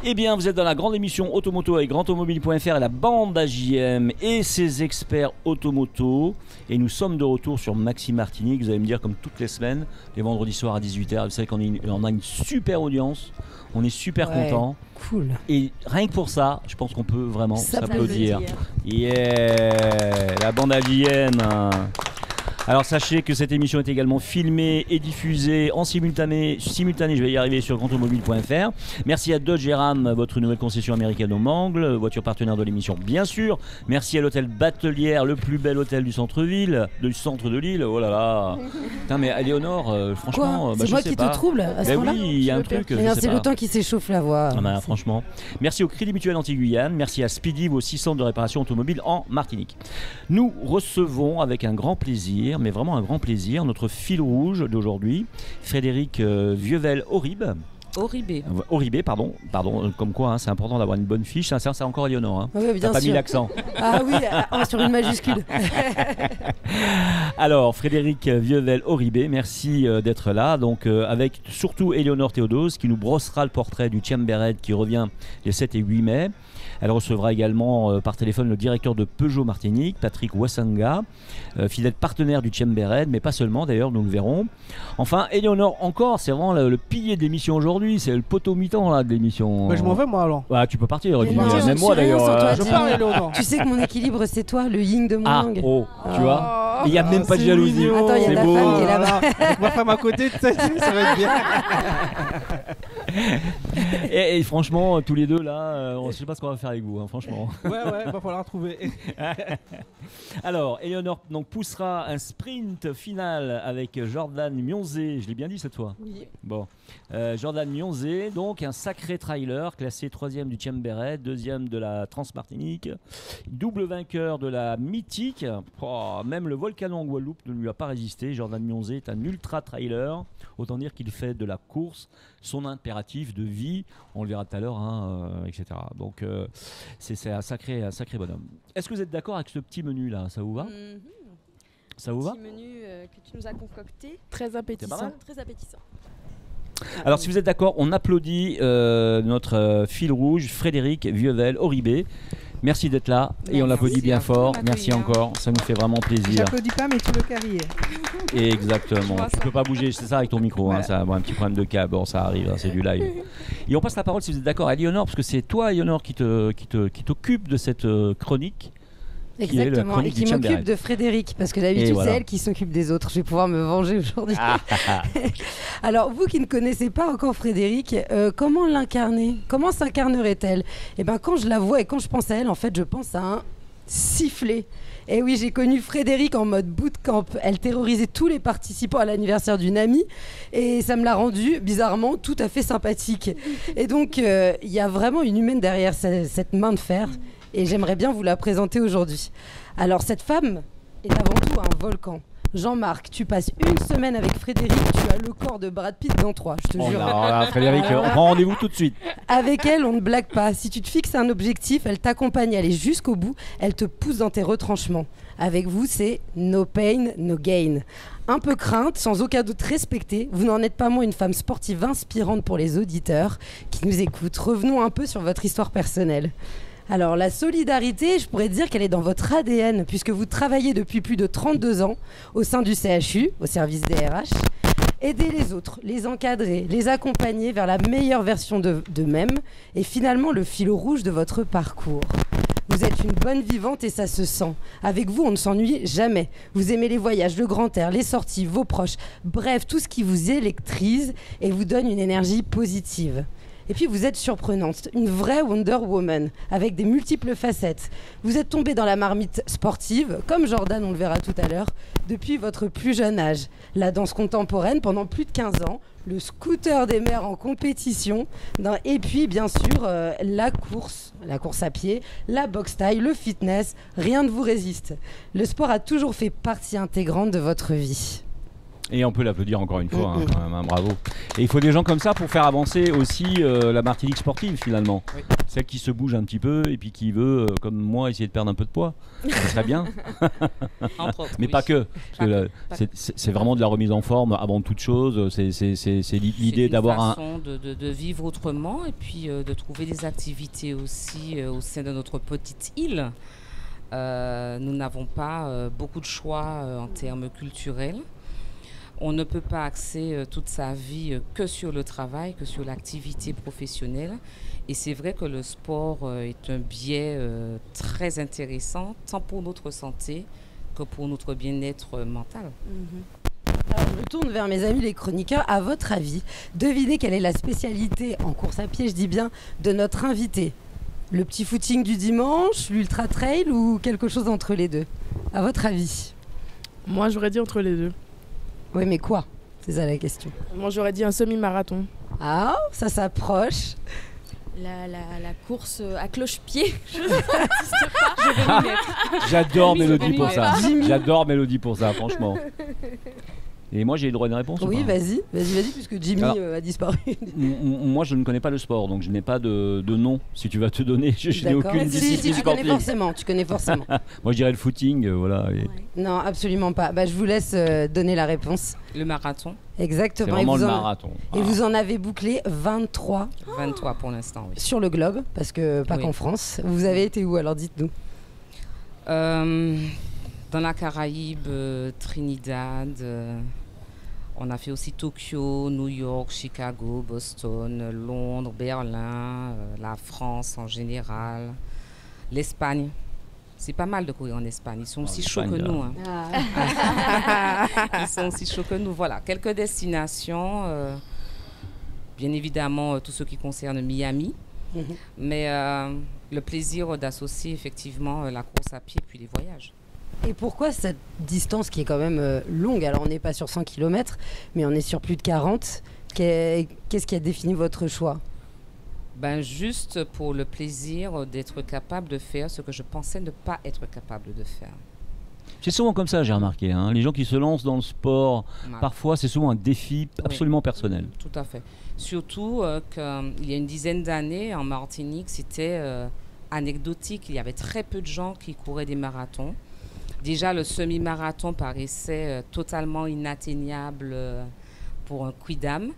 Eh bien, vous êtes dans la grande émission Automoto avec GrandAutomobile.fr et la bande AJM et ses experts automoto. Et nous sommes de retour sur Maxime Martinique. Vous allez me dire, comme toutes les semaines, les vendredis soirs à 18h. Vous savez qu'on a une super audience. On est super content. Cool. Et rien que pour ça, je pense qu'on peut vraiment s'applaudir. Yeah, la bande AJM. Alors sachez que cette émission est également filmée et diffusée en simultané, je vais y arriver, sur GrandAutomobile.fr. Merci à Dodge Ram, votre nouvelle concession américaine au Mangles, voiture partenaire de l'émission bien sûr. Merci à l'hôtel Batelière, le plus bel hôtel du centre-ville, du centre de Lille. Oh là là. Putain, mais Éléonore, franchement, c'est moi qui te trouble à ce moment-là. Oui, il y a un truc. C'est le temps qui s'échauffe la voix. Franchement. Merci au Crédit Mutuel Anti-Guyane, merci à Speedy, vos 6 centres de réparation automobile en Martinique. Nous recevons avec un grand plaisir, mais vraiment un grand plaisir, notre fil rouge d'aujourd'hui, Frédéric Vieuvel-Oribe. Oribé, pardon, comme quoi, hein, c'est important d'avoir une bonne fiche. Ça, c'est encore Éléonore. Hein. Oui, t'as pas mis l'accent. Ah oui, sur une majuscule. Alors, Frédéric Vieuvel-Oribé, merci d'être là. Donc, avec surtout Éléonore Théodose, qui nous brossera le portrait du Chambered qui revient les 7 et 8 mai. Elle recevra également par téléphone le directeur de Peugeot Martinique, Patrick Wassanga, fidèle partenaire du Chambered, mais pas seulement d'ailleurs, nous le verrons. Enfin, Éléonore encore, c'est vraiment le pilier de l'émission aujourd'hui, c'est le poteau mi-temps là, de l'émission. Bah, je m'en vais moi alors. Ah, tu peux partir, même moi d'ailleurs. Je pars, Éléonore. Tu sais que mon équilibre c'est toi, le yin de mon langue. Tu vois, il n'y a même pas de jalousie. Mignon. Attends, il y a ta femme qui est là-bas. Avec ma femme à côté, ça va être bien. et franchement, tous les deux là, je sais pas ce qu'on va faire avec vous, hein, franchement. Ouais, va falloir trouver. Alors, Éléonore donc poussera un sprint final avec Jordan Mionzé. Je l'ai bien dit cette fois. Oui. Bon, Jordan Mionzé, donc un sacré trailer, classé 3e du Chambered, 2e de la Transmartinique, double vainqueur de la Mythique. Même le Volcano en Guadeloupe ne lui a pas résisté. Jordan Mionzé est un ultra trailer. Autant dire qu'il fait de la course son impératif de vie. On le verra tout à l'heure, hein, etc. Donc c'est un sacré bonhomme. Est-ce que vous êtes d'accord avec ce petit menu là? Ça vous va? Ça vous va? Petit menu que tu nous as concocté. Très appétissant. Très appétissant. Alors si vous êtes d'accord, on applaudit notre fil rouge, Frédéric Vieuvel-Oribé. Merci d'être là. Merci. Et on l'applaudit bien fort. Merci encore, ça nous fait vraiment plaisir. J'applaudis pas, mais tu le carrières. Exactement. Tu peux pas bouger, c'est ça avec ton micro. Voilà. Hein, ça a un petit problème de câble. Bon, ça arrive, hein, c'est du live. Et on passe la parole, si vous êtes d'accord, à Éléonore, parce que c'est toi, Éléonore, qui t'occupe de cette chronique. Exactement, et qui m'occupe de Frédéric, parce que d'habitude c'est elle qui s'occupe des autres. Je vais pouvoir me venger aujourd'hui. Alors, vous qui ne connaissez pas encore Frédéric, comment l'incarner? Comment s'incarnerait-elle? Eh bien, quand je la vois et quand je pense à elle, en fait, je pense à un sifflet. Et oui, j'ai connu Frédéric en mode bootcamp. Elle terrorisait tous les participants à l'anniversaire d'une amie et ça me l'a rendu bizarrement tout à fait sympathique. Et donc, il y a vraiment une humaine derrière cette main de fer. Et j'aimerais bien vous la présenter aujourd'hui. Alors, cette femme est avant tout un volcan. Jean-Marc, tu passes une semaine avec Frédéric, tu as le corps de Brad Pitt dans 3, je te jure. Non, Frédéric, on prend rendez-vous tout de suite. Avec elle, on ne blague pas. Si tu te fixes un objectif, elle t'accompagne à aller jusqu'au bout, elle te pousse dans tes retranchements. Avec vous, c'est no pain, no gain. Un peu crainte, sans aucun doute respectée, vous n'en êtes pas moins une femme sportive inspirante pour les auditeurs qui nous écoutent. Revenons un peu sur votre histoire personnelle. Alors la solidarité, je pourrais dire qu'elle est dans votre ADN puisque vous travaillez depuis plus de 32 ans au sein du CHU, au service des RH. Aider les autres, les encadrer, les accompagner vers la meilleure version d'eux-mêmes est finalement le fil rouge de votre parcours. Vous êtes une bonne vivante et ça se sent. Avec vous, on ne s'ennuie jamais. Vous aimez les voyages, le grand air, les sorties, vos proches, bref, tout ce qui vous électrise et vous donne une énergie positive. Et puis vous êtes surprenante, une vraie Wonder Woman, avec des multiples facettes. Vous êtes tombée dans la marmite sportive, comme Jordan, on le verra tout à l'heure, depuis votre plus jeune âge. La danse contemporaine pendant plus de 15 ans, le scooter des mers en compétition, et puis bien sûr la course à pied, la boxe taille, le fitness, rien ne vous résiste. Le sport a toujours fait partie intégrante de votre vie. Et on peut l'applaudir encore une fois, quand même, bravo. Et il faut des gens comme ça pour faire avancer aussi la Martinique sportive finalement. Oui. Celle qui se bouge un petit peu et puis qui veut, comme moi, essayer de perdre un peu de poids. Ça serait bien. Entre autres, Mais oui. pas que. Parce que là, c'est vraiment de la remise en forme avant toute chose. C'est l'idée d'avoir un... C'est une façon de vivre autrement et puis de trouver des activités aussi au sein de notre petite île. Nous n'avons pas beaucoup de choix en termes culturels. On ne peut pas axer toute sa vie que sur le travail, que sur l'activité professionnelle. Et c'est vrai que le sport est un biais très intéressant, tant pour notre santé que pour notre bien-être mental. Alors, je me tourne vers mes amis les chroniqueurs. À votre avis, devinez quelle est la spécialité en course à pied, je dis bien, de notre invité. Le petit footing du dimanche, l'ultra trail ou quelque chose entre les deux? À votre avis? Moi, j'aurais dit entre les deux. Oui, mais quoi? C'est ça la question. Moi, j'aurais dit un semi-marathon. Ah, ça s'approche. La course à cloche-pied. J'adore Oui, Mélodie je pour vais ça. Jimmy. J'adore Mélodie pour ça, franchement. Et moi, j'ai le droit d'une réponse ou Oui, pas vas-y, puisque Jimmy Alors, a disparu. Moi, je ne connais pas le sport, donc je n'ai pas de nom. Si tu vas te donner, je n'ai D'accord. aucune Si, discipline tu connais sportive. forcément, tu connais forcément. Moi, je dirais le footing, voilà. Et Non, absolument pas. Bah, je vous laisse donner la réponse. Le marathon, c'est Exactement. vraiment et le vous en- marathon. Et vous en avez bouclé 23 23 pour l'instant, oui. sur le globe, parce que pas Oui. qu'en France. Vous avez été où alors, dites-nous? Dans la Caraïbe, Trinidad, on a fait aussi Tokyo, New York, Chicago, Boston, Londres, Berlin, la France en général, l'Espagne. C'est pas mal de courir en Espagne. Ils sont aussi chauds que l'Espagne, nous. Hein. Ils sont aussi chauds que nous. Voilà, quelques destinations. Bien évidemment, tout ce qui concerne Miami. Mhm. Mais le plaisir d'associer effectivement la course à pied puis les voyages. Et pourquoi cette distance qui est quand même longue? Alors on n'est pas sur 100 km, mais on est sur plus de 40. Qu'est-ce qui a défini votre choix? Ben, juste pour le plaisir d'être capable de faire ce que je pensais ne pas être capable de faire. C'est souvent comme ça, j'ai remarqué. Hein. Les gens qui se lancent dans le sport, Voilà. parfois, c'est souvent un défi absolument personnel. Tout à fait. Surtout qu'il y a une dizaine d'années, en Martinique, c'était anecdotique. Il y avait très peu de gens qui couraient des marathons. Déjà, le semi-marathon paraissait totalement inatteignable pour un quidam.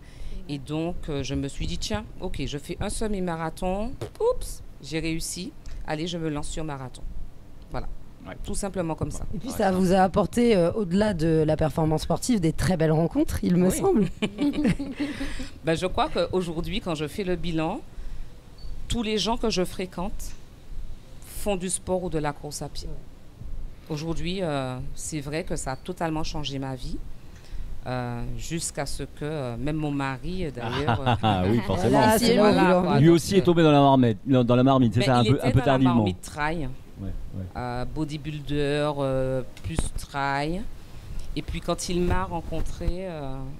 Et donc, je me suis dit, tiens, ok, je fais un semi-marathon. Oups, j'ai réussi. Allez, je me lance sur marathon. Voilà. Ouais. Tout simplement comme ça. Et puis ça vous a apporté, au-delà de la performance sportive, des très belles rencontres, il me Oui. semble. Ben, je crois qu'aujourd'hui, quand je fais le bilan, tous les gens que je fréquente font du sport ou de la course à pied. Aujourd'hui, c'est vrai que ça a totalement changé ma vie. Jusqu'à ce que même mon mari, d'ailleurs, Ah oui, forcément. Voilà, c'est Voilà, le boulot. quoi. Lui donc, aussi est tombé dans la marmite, c'est mais ça, il était un peu dans tardivement. la marmite trail, Ouais, ouais. bodybuilder, plus trail. Et puis quand il m'a rencontré,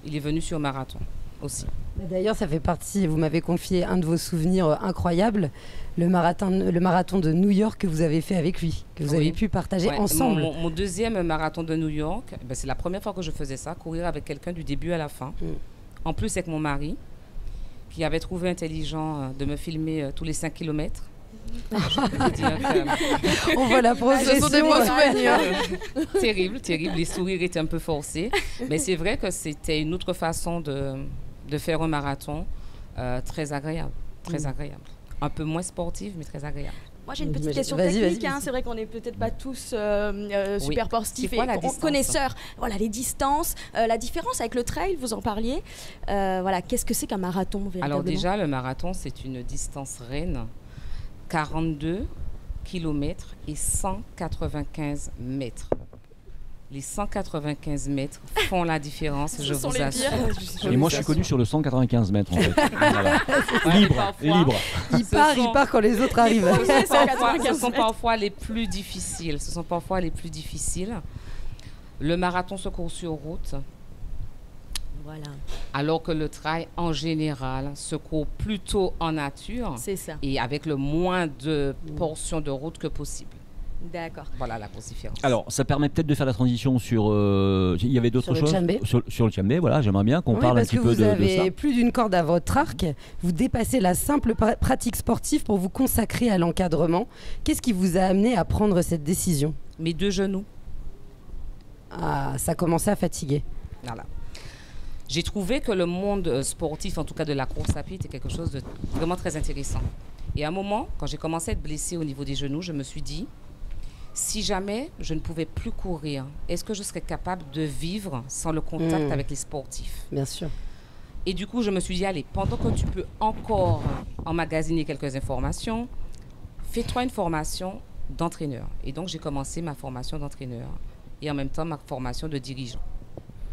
il est venu sur marathon aussi. D'ailleurs, ça fait partie, vous m'avez confié un de vos souvenirs incroyables, le marathon de New York que vous avez fait avec lui, que vous Oui. avez pu partager Ouais, ensemble. Mon deuxième marathon de New York, ben, c'est la première fois que je faisais ça, courir avec quelqu'un du début à la fin. En plus avec mon mari, qui avait trouvé intelligent de me filmer tous les 5 km. Je peux vous dire que- On voit la Ce progression. sont des beaux souvenirs. terrible, terrible. Les sourires étaient un peu forcés. Mais c'est vrai que c'était une autre façon de faire un marathon très agréable. Très agréable. Un peu moins sportive, mais très agréable. Moi, j'ai une petite J'imagine. question Vas-y, technique. vas-y, hein. vas-y. C'est vrai qu'on n'est peut-être pas tous super sportifs C'est quoi et la distance connaisseurs. Voilà, les distances. La différence avec le trail, vous en parliez. Voilà, qu'est-ce que c'est qu'un marathon véritablement? Alors déjà, le marathon, c'est une distance reine. 42 km et 195 mètres. Les 195 mètres font la différence, je sont vous les assure. pires. Et moi, je suis connu sur le 195 mètres, en fait. Voilà. Libre, Parfois. libre. Il part quand les autres arrivent. Ce sont parfois les plus difficiles. Ce sont parfois les plus difficiles. Le marathon se court sur route, Voilà, alors que le trail, en général, se court plutôt en nature c'est ça. et avec le moins de portions de route que possible. D'accord. Voilà la grosse différence. Alors, ça permet peut-être de faire la transition sur. Il y avait d'autres Sur le choses tchambé. sur le tchambé, voilà, j'aimerais bien qu'on Oui, parle un parce petit que peu vous de ça. avez plus d'une corde à votre arc. Vous dépassez la simple pratique sportive pour vous consacrer à l'encadrement. Qu'est-ce qui vous a amené à prendre cette décision? Mes 2 genoux. Ah, ça commençait à fatiguer. Voilà. J'ai trouvé que le monde sportif, en tout cas de la course à pied, était quelque chose de vraiment très intéressant. Et à un moment, quand j'ai commencé à être blessée au niveau des genoux, je me suis dit, si jamais je ne pouvais plus courir, est-ce que je serais capable de vivre sans le contact avec les sportifs? Bien sûr. Et du coup, je me suis dit, allez, pendant que tu peux encore emmagasiner quelques informations, fais-toi une formation d'entraîneur. Et donc, j'ai commencé ma formation d'entraîneur et en même temps ma formation de dirigeant.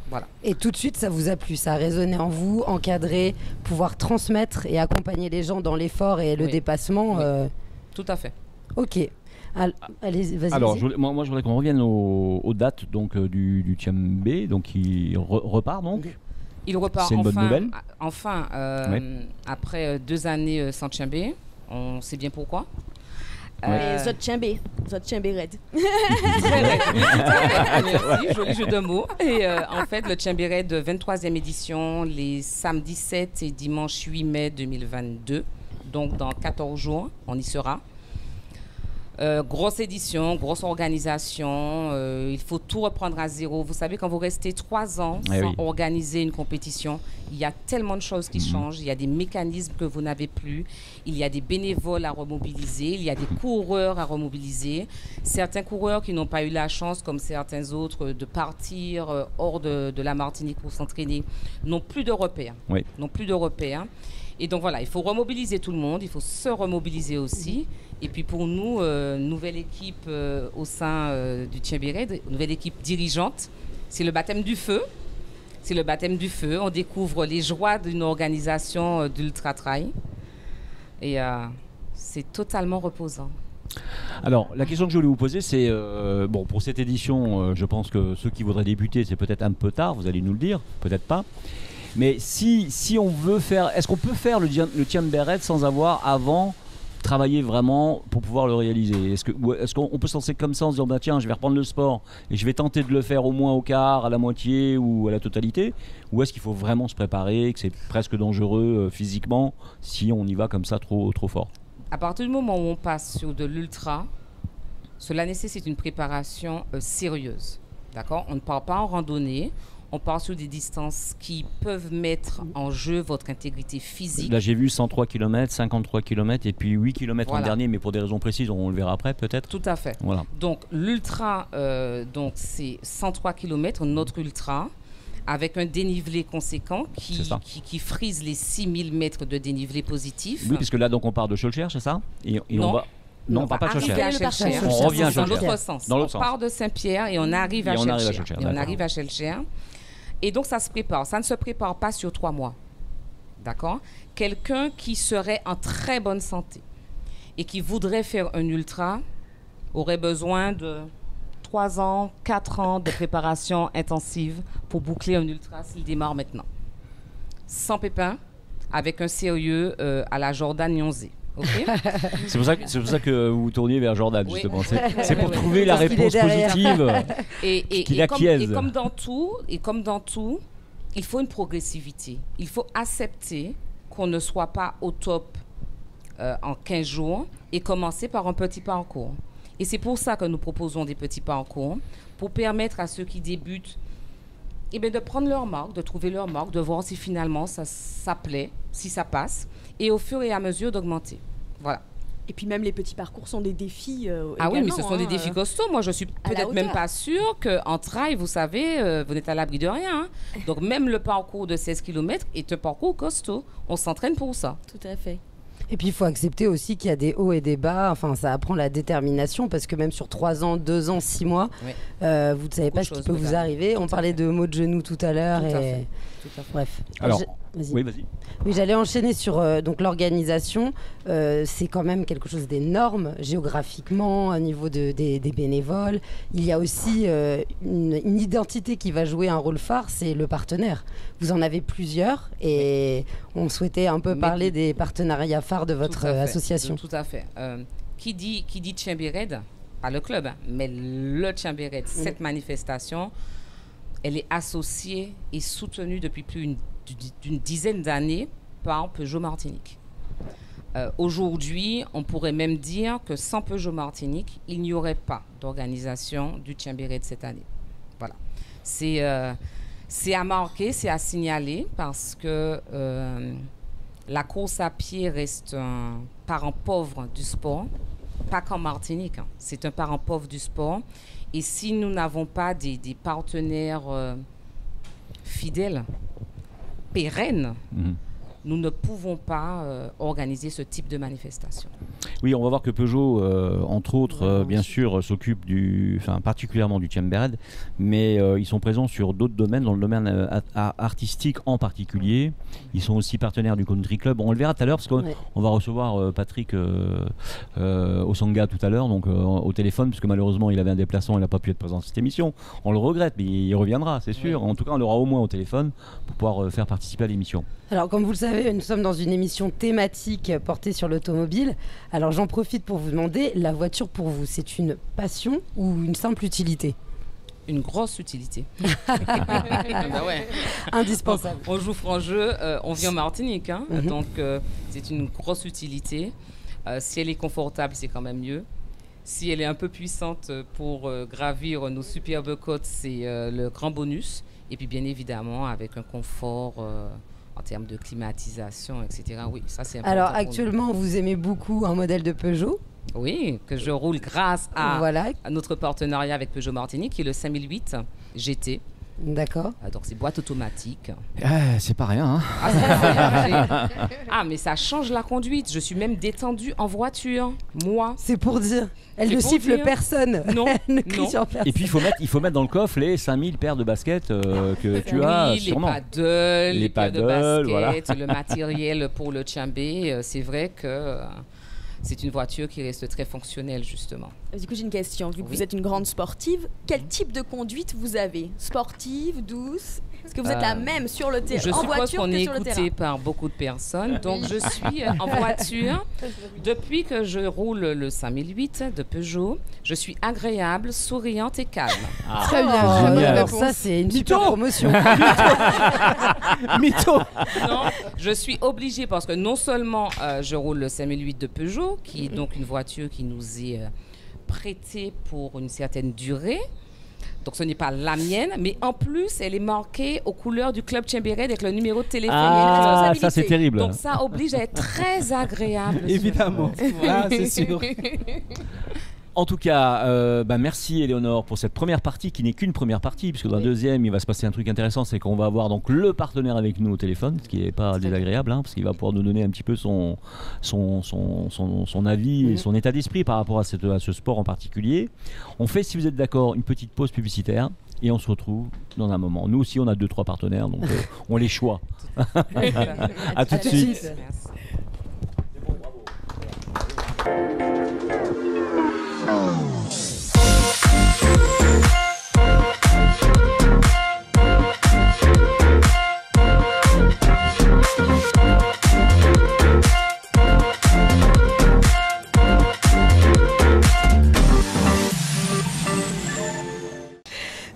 Voilà. Et tout de suite, ça vous a plu, ça a résonné en vous, encadrer, pouvoir transmettre et accompagner les gens dans l'effort et le Oui. dépassement. Oui. Tout à fait. Ok. Allez, vas-y. Alors, vas-y. moi, je voudrais qu'on revienne aux dates donc, du Tchambé, donc qui repart donc. Il repart C'est une bonne nouvelle. Enfin, après 2 années sans Tchambé. On sait bien pourquoi. Et Zot Tchambé Red. Merci, joli jeu de mots. Et en fait, le Tchambé Red 23e édition, les samedis 7 et dimanche 8 mai 2022. Donc, dans 14 jours, on y sera. Grosse édition, grosse organisation. Il faut tout reprendre à zéro. Vous savez, quand vous restez 3 ans sans organiser une compétition, il y a tellement de choses qui changent. Il y a des mécanismes que vous n'avez plus. Il y a des bénévoles à remobiliser. Il y a des coureurs à remobiliser. Certains coureurs qui n'ont pas eu la chance, comme certains autres, de partir hors de la Martinique pour s'entraîner, n'ont plus de repères. Oui. N'ont plus de repères. Et donc voilà, il faut remobiliser tout le monde. Il faut se remobiliser aussi. Et puis pour nous, nouvelle équipe au sein du Tchambé Red, nouvelle équipe dirigeante, c'est le baptême du feu. C'est le baptême du feu. On découvre les joies d'une organisation d'ultra-trail. Et c'est totalement reposant. Alors, la question que je voulais vous poser, c'est, bon, pour cette édition, je pense que ceux qui voudraient débuter, c'est peut-être un peu tard, vous allez nous le dire, peut-être pas. Mais si on veut faire, est-ce qu'on peut faire le Tchambé Red sans avoir avant travailler vraiment pour pouvoir le réaliser? Est-ce qu'on peut se lancer comme ça en se disant bah, tiens, je vais reprendre le sport et je vais tenter de le faire au moins au quart, à la moitié ou à la totalité? Ou est-ce qu'il faut vraiment se préparer, que c'est presque dangereux physiquement si on y va comme ça trop fort? À partir du moment où on passe sur de l'ultra, cela nécessite une préparation sérieuse. D'accord? On ne part pas en randonnée. On part sur des distances qui peuvent mettre en jeu votre intégrité physique. Là, j'ai vu 103 km, 53 km et puis 8 km Voilà. en dernier, mais pour des raisons précises, on le verra après peut-être. Tout à fait. Voilà. Donc, l'ultra, c'est 103 km, notre ultra, avec un dénivelé conséquent qui frise les 6000 mètres de dénivelé positif. Oui, puisque là, donc, on part de Schœlcher, c'est ça? Et Non. on va... Non, on ne part pas de arriver Schœlcher. à Schœlcher. On revient à Dans Schœlcher. l'autre sens. Dans l'autre On sens. part de Saint-Pierre et on arrive à Schœlcher. Et on arrive à Schœlcher. Et donc, ça se prépare. Ça ne se prépare pas sur 3 mois. D'accord? Quelqu'un qui serait en très bonne santé et qui voudrait faire un ultra aurait besoin de 3 ans, 4 ans de préparation intensive pour boucler un ultra s'il démarre maintenant. Sans pépin, avec un sérieux à la Jordan Nyonzé. Okay. C'est pour ça que vous tourniez vers Jordan, justement. Oui. C'est pour trouver la Parce qu'il réponse est derrière. positive et qui l'acquiesce. comme dans tout, il faut une progressivité. Il faut accepter qu'on ne soit pas au top en 15 jours et commencer par un petit parcours. Et c'est pour ça que nous proposons des petits parcours, pour permettre à ceux qui débutent de prendre leur marque, de trouver leur marque, de voir si finalement ça plaît, si ça passe, et au fur et à mesure d'augmenter. Voilà. Et puis même les petits parcours sont des défis Ah oui, mais également, ce sont des défis costauds. Moi, je suis peut-être même pas sûre qu'en trail, vous savez, vous n'êtes à l'abri de rien. Hein. Donc même le parcours de 16 km est un parcours costaud. On s'entraîne pour ça. Tout à fait. Et puis il faut accepter aussi qu'il y a des hauts et des bas. Enfin, ça apprend la détermination parce que même sur 3 ans, 2 ans, 6 mois, Oui. vous ne savez pas ce qui peut vous arriver. On parlait de maux de genoux tout à l'heure. Tout à Et... fait. Tout à fait. Bref. Alors, Vas-y. oui, vas-y. Oui, j'allais enchaîner sur donc l'organisation. C'est quand même quelque chose d'énorme géographiquement au niveau des bénévoles. Il y a aussi une identité qui va jouer un rôle phare, c'est le partenaire. Vous en avez plusieurs et on souhaitait un peu parler des partenariats phares de votre Tout à fait. association. Tout à fait. Qui dit Tchambé Red pas le club, hein, mais le Tchèmberet, cette manifestation, elle est associée et soutenue depuis plus d'une dizaine d'années par Peugeot Martinique. Aujourd'hui, on pourrait même dire que sans Peugeot Martinique, il n'y aurait pas d'organisation du Tchèmberet de cette année. Voilà. C'est à marquer, c'est à signaler parce que la course à pied reste un parent pauvre du sport, pas qu'en Martinique, hein. C'est un parent pauvre du sport. Et si nous n'avons pas des partenaires fidèles, pérennes, nous ne pouvons pas organiser ce type de manifestation. Oui, on va voir que Peugeot, entre autres, bien sûr, s'occupe particulièrement du Tchèmberet, mais ils sont présents sur d'autres domaines, dans le domaine artistique en particulier. Ils sont aussi partenaires du Country Club. On le verra tout à l'heure, parce qu'on va recevoir Patrick Osanga tout à l'heure, donc au téléphone, parce que malheureusement, il avait un déplacement, il n'a pas pu être présent à cette émission. On le regrette, mais il reviendra, c'est sûr. En tout cas, on l'aura au moins au téléphone pour pouvoir faire participer à l'émission. Alors, comme vous le savez, nous sommes dans une émission thématique portée sur l'automobile. Alors, j'en profite pour vous demander, la voiture pour vous, c'est une passion ou une simple utilité? Une grosse utilité. Bah ouais. Indispensable. On joue franc jeu, on vit en Martinique, hein, donc c'est une grosse utilité. Si elle est confortable, c'est quand même mieux. Si elle est un peu puissante pour gravir nos superbes côtes, c'est le grand bonus. Et puis bien évidemment, avec un confort en termes de climatisation, etc. Oui, ça c'est important. Alors actuellement, vous aimez beaucoup un modèle de Peugeot? Oui, que je roule grâce à notre partenariat avec Peugeot Martinique, qui est le 5008 GT. D'accord. Donc c'est boîte automatique. C'est pas rien. Mais ça change la conduite. Je suis même détendue en voiture, moi. C'est pour dire. Elle ne siffle personne. Non. Elle ne crie sur personne. Et puis il faut mettre dans le coffre les 5000 paires de baskets que tu as sûrement. Les paddles, de basket, voilà. Le matériel pour le Tchèmbé. C'est vrai que c'est une voiture qui reste très fonctionnelle, justement. Du coup, j'ai une question. Vu que vous êtes une grande sportive, quel type de conduite vous avez? Sportive, douce? Est-ce que vous êtes la même sur le terrain, en voiture que sur le terrain? Je suppose qu'on est écouté par beaucoup de personnes. Donc, je suis en voiture. Depuis que je roule le 5008 de Peugeot, je suis agréable, souriante et calme. Très bien. Alors ça, c'est une super promotion. Mytho. Non, je suis obligée parce que non seulement je roule le 5008 de Peugeot, qui est donc une voiture qui nous est prêtée pour une certaine durée. Donc, ce n'est pas la mienne, mais en plus, elle est marquée aux couleurs du Club Tchèmberet avec le numéro de téléphone. Ah, ça, c'est terrible. Donc, ça oblige à être très agréable. Évidemment. Là, c'est sûr. En tout cas, merci Éléonore pour cette première partie qui n'est qu'une première partie, puisque dans la deuxième, il va se passer un truc intéressant, c'est qu'on va avoir donc le partenaire avec nous au téléphone, ce qui n'est pas désagréable, hein, parce qu'il va pouvoir nous donner un petit peu son avis et son état d'esprit par rapport à ce sport en particulier. On fait, si vous êtes d'accord, une petite pause publicitaire. Et on se retrouve dans un moment. Nous aussi, on a 2-3 partenaires, donc on les choisit. À tout de suite. Merci.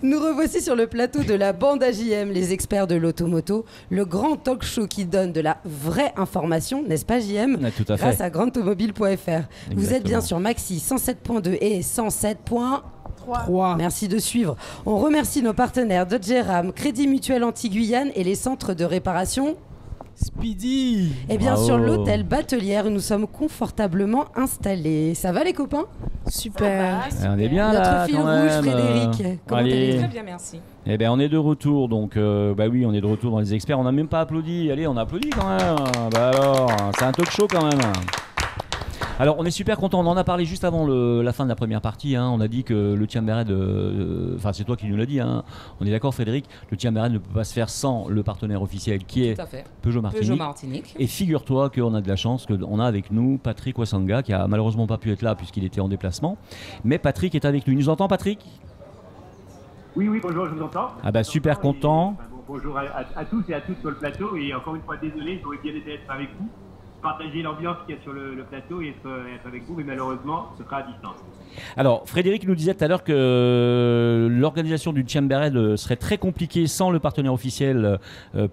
Nous revoici sur le plateau de la bande AJM, les experts de l'automoto, le grand talk show qui donne de la vraie information, n'est-ce pas JM? Tout à fait. Grâce à grandautomobile.fr. Vous êtes bien sur Maxi 107.2 et 107.3. Merci de suivre. On remercie nos partenaires Dodge Ram, Crédit Mutuel Anti-Guyane et les centres de réparation Speedy. Et bien sûr l'hôtel Batelière où nous sommes confortablement installés. Ça va les copains? Super. On est bien Notre là fil quand rouge même. Frédéric. Comment Allez. allez-vous? Très bien, merci. Eh bien, on est de retour, donc oui, on est de retour dans les experts. On n'a même pas applaudi. Allez, on applaudit quand même. Bah alors, c'est un talk show quand même. Alors, on est super content. On en a parlé juste avant la fin de la première partie. Hein. On a dit que le Tchèmberet, enfin, c'est toi qui nous l'as dit. Hein. On est d'accord, Frédéric. Le Tchèmberet ne peut pas se faire sans le partenaire officiel qui est Peugeot Martinique. Et figure-toi qu'on a de la chance qu'on a avec nous Patrick Wasanga, qui a malheureusement pas pu être là puisqu'il était en déplacement. Mais Patrick est avec nous. Il nous entend, Patrick? Oui, bonjour, je vous entends. Ah bah super content. Bonjour à tous et à toutes sur le plateau. Et encore une fois, désolé, j'aurais bien aimé être avec vous. partager l'ambiance qu'il y a sur le plateau et être avec vous, mais malheureusement, ce sera à distance. Alors, Frédéric nous disait tout à l'heure que l'organisation du Chambered serait très compliquée sans le partenaire officiel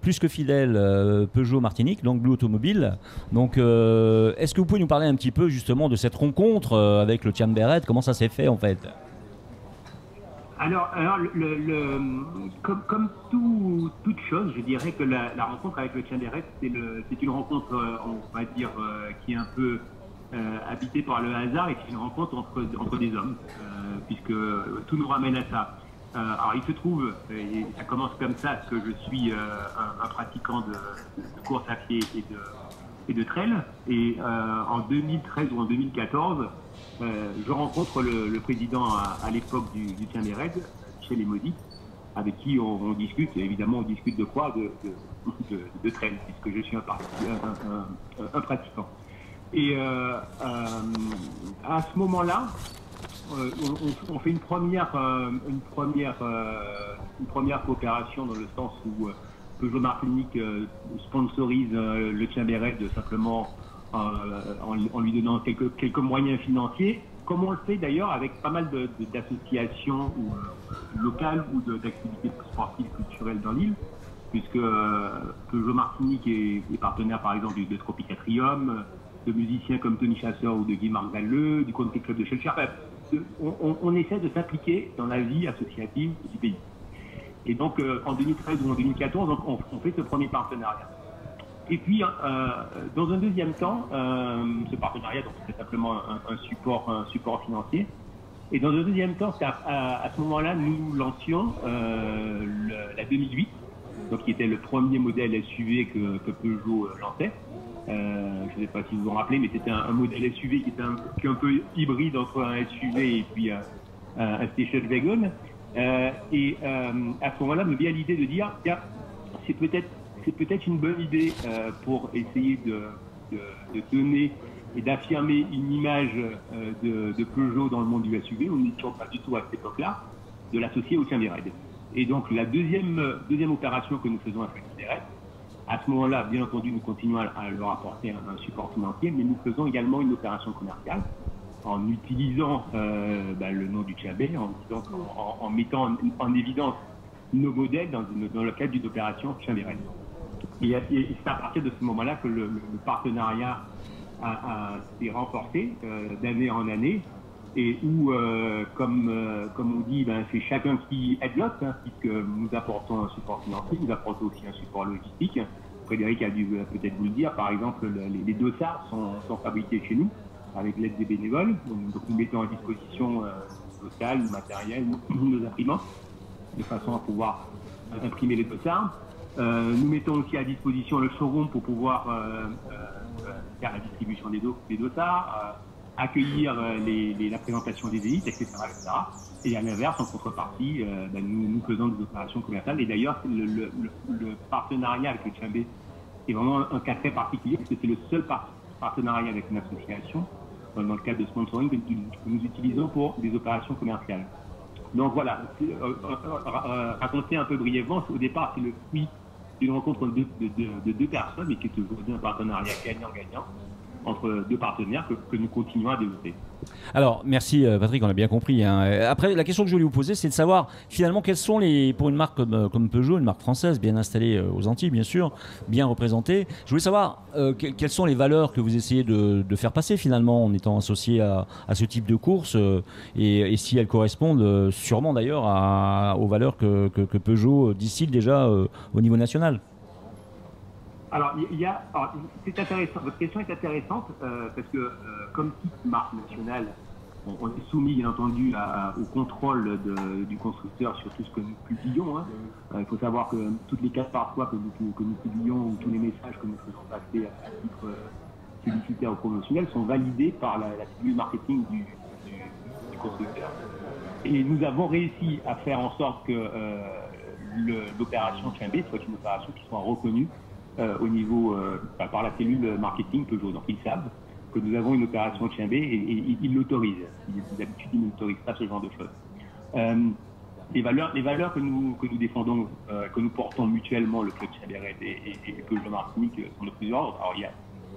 plus que fidèle Peugeot Martinique, donc Blue Automobile. Donc, est-ce que vous pouvez nous parler un petit peu justement de cette rencontre avec le Chambered? Comment ça s'est fait en fait? Alors comme toute chose, je dirais que la rencontre avec le Chambered, c'est une rencontre, on va dire, qui est un peu habitée par le hasard et qui est une rencontre entre des hommes, puisque tout nous ramène à ça. Alors il se trouve, et ça commence comme ça, que je suis un pratiquant de course à pied et de trail, et en 2013 ou en 2014, je rencontre le président à l'époque du Chambered, Michel Emodi, avec qui on discute, et évidemment on discute de quoi? De trail, puisque je suis un pratiquant. Et à ce moment-là, on fait une première coopération dans le sens où Peugeot Martinique sponsorise le Chambered simplement en lui donnant quelques moyens financiers, comme on le fait d'ailleurs avec pas mal d'associations locales ou d'activités sportives culturelles dans l'île, puisque Peugeot Martinique est partenaire par exemple de Tropicatrium, de musiciens comme Tony Chasseur ou de Guy-Marc Valleux, du Country Club de Chelcher. On essaie de s'impliquer dans la vie associative du pays. Et donc en 2013 ou en 2014, on fait ce premier partenariat. Et puis, dans un deuxième temps, ce partenariat, donc c'est simplement un support financier. Et dans un deuxième temps, à ce moment-là, nous lancions la 2008, donc qui était le premier modèle SUV que Peugeot lançait. Je ne sais pas si vous vous en rappelez, mais c'était un modèle SUV qui était un peu hybride entre un SUV et puis un station wagon. Et à ce moment-là, me vient l'idée de dire, tiens, c'est peut-être une bonne idée pour essayer de donner et d'affirmer une image de Peugeot dans le monde du SUV. Nous n'étions pas du tout à cette époque-là, de l'associer au Chambered. Et donc la deuxième opération que nous faisons avec le Chambered, à ce moment-là, bien entendu, nous continuons à leur apporter un support financier, mais nous faisons également une opération commerciale en utilisant le nom du Chambered, en mettant en évidence nos modèles dans le cadre d'une opération Chambered. Et c'est à partir de ce moment-là que le partenariat s'est renforcé d'année en année, et où, comme on dit, c'est chacun qui aide l'autre, puisque nous apportons un support financier, nous apportons aussi un support logistique. Frédéric a dû peut-être vous le dire, par exemple, les dossards sont fabriqués chez nous, avec l'aide des bénévoles. Donc nous mettons à disposition nos salles, nos matériels, nos imprimantes, de façon à pouvoir imprimer les dossards. Nous mettons aussi à disposition le showroom pour pouvoir faire la distribution des dossards, accueillir la présentation des élites, etc., etc. Et à l'inverse, en contrepartie, nous faisons des opérations commerciales. Et d'ailleurs, le partenariat avec le Chambered est vraiment un cas très particulier, parce que c'est le seul partenariat avec une association, dans le cadre de sponsoring, que nous utilisons pour des opérations commerciales. Donc voilà, raconter un peu brièvement, au départ, c'est le fruit d'une rencontre de deux personnes, et qui est aujourd'hui un partenariat gagnant-gagnant entre deux partenaires que nous continuons à développer. Alors, merci Patrick, on a bien compris. Après, la question que je voulais vous poser, c'est de savoir finalement quels sont pour une marque comme Peugeot, une marque française bien installée aux Antilles, bien sûr, bien représentée. Je voulais savoir quelles sont les valeurs que vous essayez de faire passer finalement en étant associé à ce type de course, et si elles correspondent sûrement d'ailleurs aux valeurs que Peugeot distille déjà au niveau national. Alors, c'est intéressant. Votre question est intéressante parce que, comme toute marque nationale, on est soumis, bien entendu, au contrôle du constructeur sur tout ce que nous publions. Il faut savoir que toutes les 4 par 3 que nous publions, ou tous les messages que nous faisons passer à titre publicitaire ou promotionnel, sont validés par la cellule marketing du constructeur. Et nous avons réussi à faire en sorte que l'opération Chambered soit une opération qui soit reconnue au niveau par la cellule marketing Peugeot. Donc ils savent que nous avons une opération Chambered et ils l'autorisent. D'habitude, ils n'autorisent pas ce genre de choses. Les valeurs que nous défendons, que nous portons mutuellement, le club Chambered et Peugeot Martinique, sont de plusieurs ordres. Alors il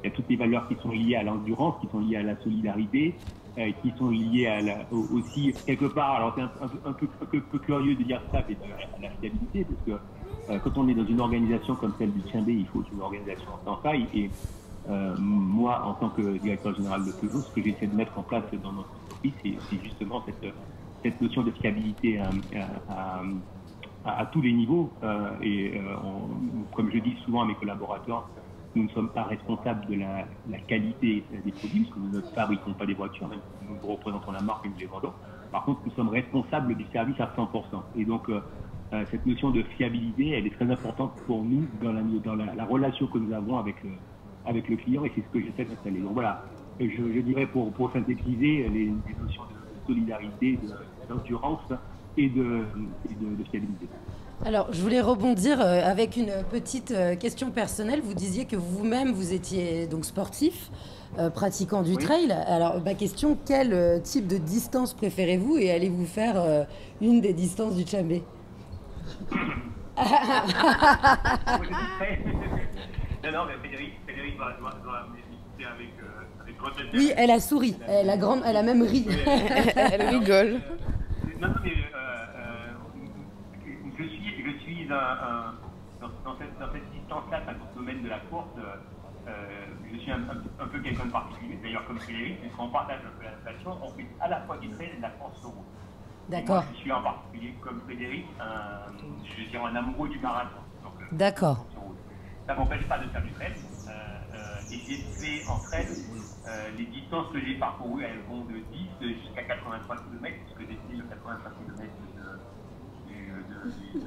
il y a toutes les valeurs qui sont liées à l'endurance, qui sont liées à la solidarité, qui sont liées aussi, quelque part, alors c'est un peu curieux de dire ça, mais à la fiabilité, parce que quand on est dans une organisation comme celle du Tchimbe, il faut une organisation sans faille. Et moi, en tant que directeur général de Peugeot, ce que j'essaie de mettre en place dans notre entreprise, c'est justement cette notion de fiabilité à tous les niveaux. Comme je dis souvent à mes collaborateurs, nous ne sommes pas responsables de la qualité des produits, parce que nous ne fabriquons pas des voitures, même si nous représentons la marque et nous les vendons. Par contre, nous sommes responsables du service à 100%. Et donc, cette notion de fiabilité, elle est très importante pour nous dans la relation que nous avons avec le client, et c'est ce que j'essaie d'installer. Donc voilà, je dirais pour synthétiser les notions de solidarité, d'endurance et de fiabilité. Alors, je voulais rebondir avec une petite question personnelle. Vous disiez que vous-même, vous étiez donc sportif, pratiquant du trail. Alors, ma question, quel type de distance préférez-vous et allez-vous faire une des distances du Tchimbe? Non, mais Frédéric va m'écouter avec grand intérêt. Oui, elle a souri. Elle a même ri. Elle rigole. Non, mais je suis dans cette distance-là, dans le domaine de la course, je suis un peu quelqu'un de particulier. D'ailleurs, comme Frédéric, on partage un peu la passion, on fait à la fois du trail et de la course sur route. D'accord. Je suis en particulier, comme Frédéric, je dirais un amoureux du marathon. D'accord. Ça ne m'empêche pas de faire du trail. Et j'ai fait en trail, les distances que j'ai parcourues, elles vont de 10 jusqu'à 83 km, puisque j'ai fait le 83 km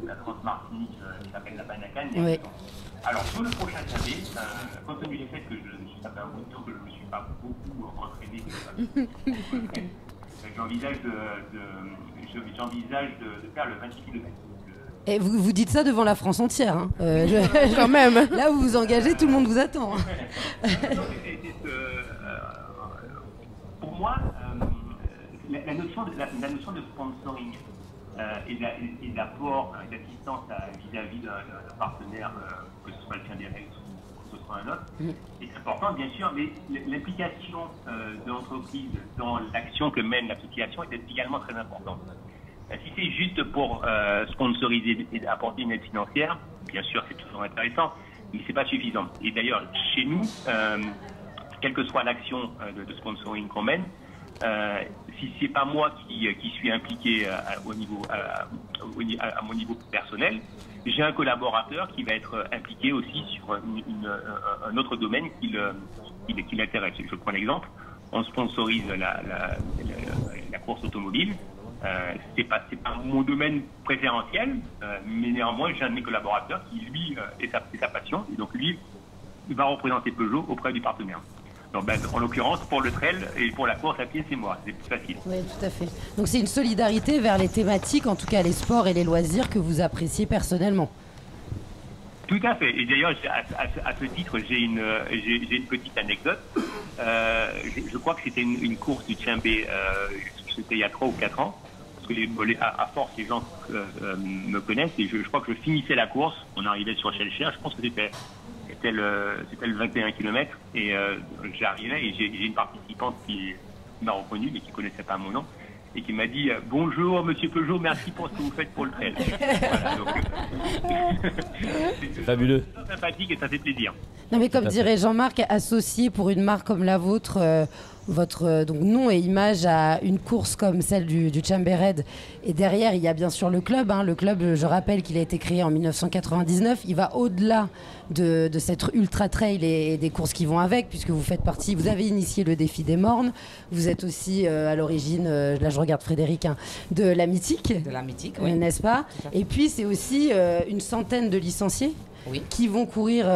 de la Transmartinique qui s'appelle la Banacane. Oui. Alors, sur le prochain Tchimbe, compte tenu du fait que ça fait un bout de temps que je ne me suis pas beaucoup entraîné, j'envisage de faire le 26 km. Et vous dites ça devant la France entière. Hein. Quand même. Là, vous vous engagez, tout le monde vous attend. Pour moi, la notion de sponsoring et d'apport, d'assistance vis-à-vis d'un partenaire, que ce soit le Tchimbe ou que ce soit un autre, est important, bien sûr, mais l'implication de l'entreprise dans l'action que mène l'association est également très importante. Si c'est juste pour sponsoriser et apporter une aide financière, bien sûr, c'est toujours intéressant, mais c'est pas suffisant. Et d'ailleurs, chez nous, quelle que soit l'action de sponsoring qu'on mène, si c'est pas moi qui suis impliqué à mon niveau personnel, j'ai un collaborateur qui va être impliqué aussi sur un autre domaine qui l'intéresse. Je prends l'exemple, on sponsorise la course automobile. C'est pas mon domaine préférentiel, mais néanmoins j'ai un de mes collaborateurs qui lui est sa passion, et donc lui il va représenter Peugeot auprès du partenaire. Donc, en l'occurrence, pour le trail et pour la course à pied, c'est moi, c'est plus facile. Oui, tout à fait. Donc c'est une solidarité vers les thématiques, en tout cas les sports et les loisirs que vous appréciez personnellement. Tout à fait. Et d'ailleurs, à ce titre, j'ai une petite anecdote. Je crois que c'était une course du Tchimbe, c'était il y a 3 ou 4 ans. Parce que à force, les gens me connaissent. Et je crois que je finissais la course. On arrivait sur Chelcher. Je pense que c'était le 21 km. Et j'arrivais et j'ai une participante qui m'a reconnu, mais qui ne connaissait pas mon nom. Et qui m'a dit « Bonjour, Monsieur Peugeot, merci pour ce que vous faites pour le trail. » Voilà, c'est fabuleux. C'est sympathique et ça fait plaisir. Non mais comme dirait Jean-Marc, associé pour une marque comme la vôtre, votre donc nom et image à une course comme celle du Tchimbe Red. Et derrière, il y a bien sûr le club. Hein. Le club, je rappelle qu'il a été créé en 1999. Il va au-delà de cette ultra trail et des courses qui vont avec, puisque vous faites partie, vous avez initié le défi des Mornes. Vous êtes aussi à l'origine, là je regarde Frédéric, hein, de la Mythique. De la Mythique, oui. N'est-ce pas? Et puis c'est aussi une centaine de licenciés. Oui. Qui vont courir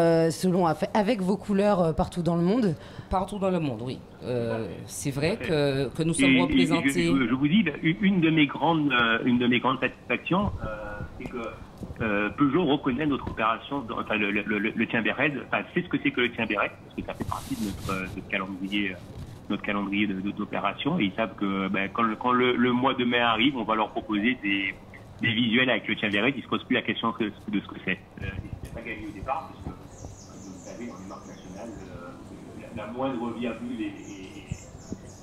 avec vos couleurs partout dans le monde. Partout dans le monde, oui. C'est vrai que nous sommes représentés. Je vous dis, une de mes grandes satisfactions, c'est que Peugeot reconnaît notre opération, enfin le Tchimbe Red, sait ce que c'est que le Tchimbe Red, parce que ça fait partie de notre calendrier d'opération. Et ils savent que quand le mois de mai arrive, on va leur proposer des visuels avec le Tchimbe Red. Ils ne se posent plus la question de ce que c'est. Pas gagné au départ, parce que, comme vous le savez, dans les marques nationales, la moindre virgule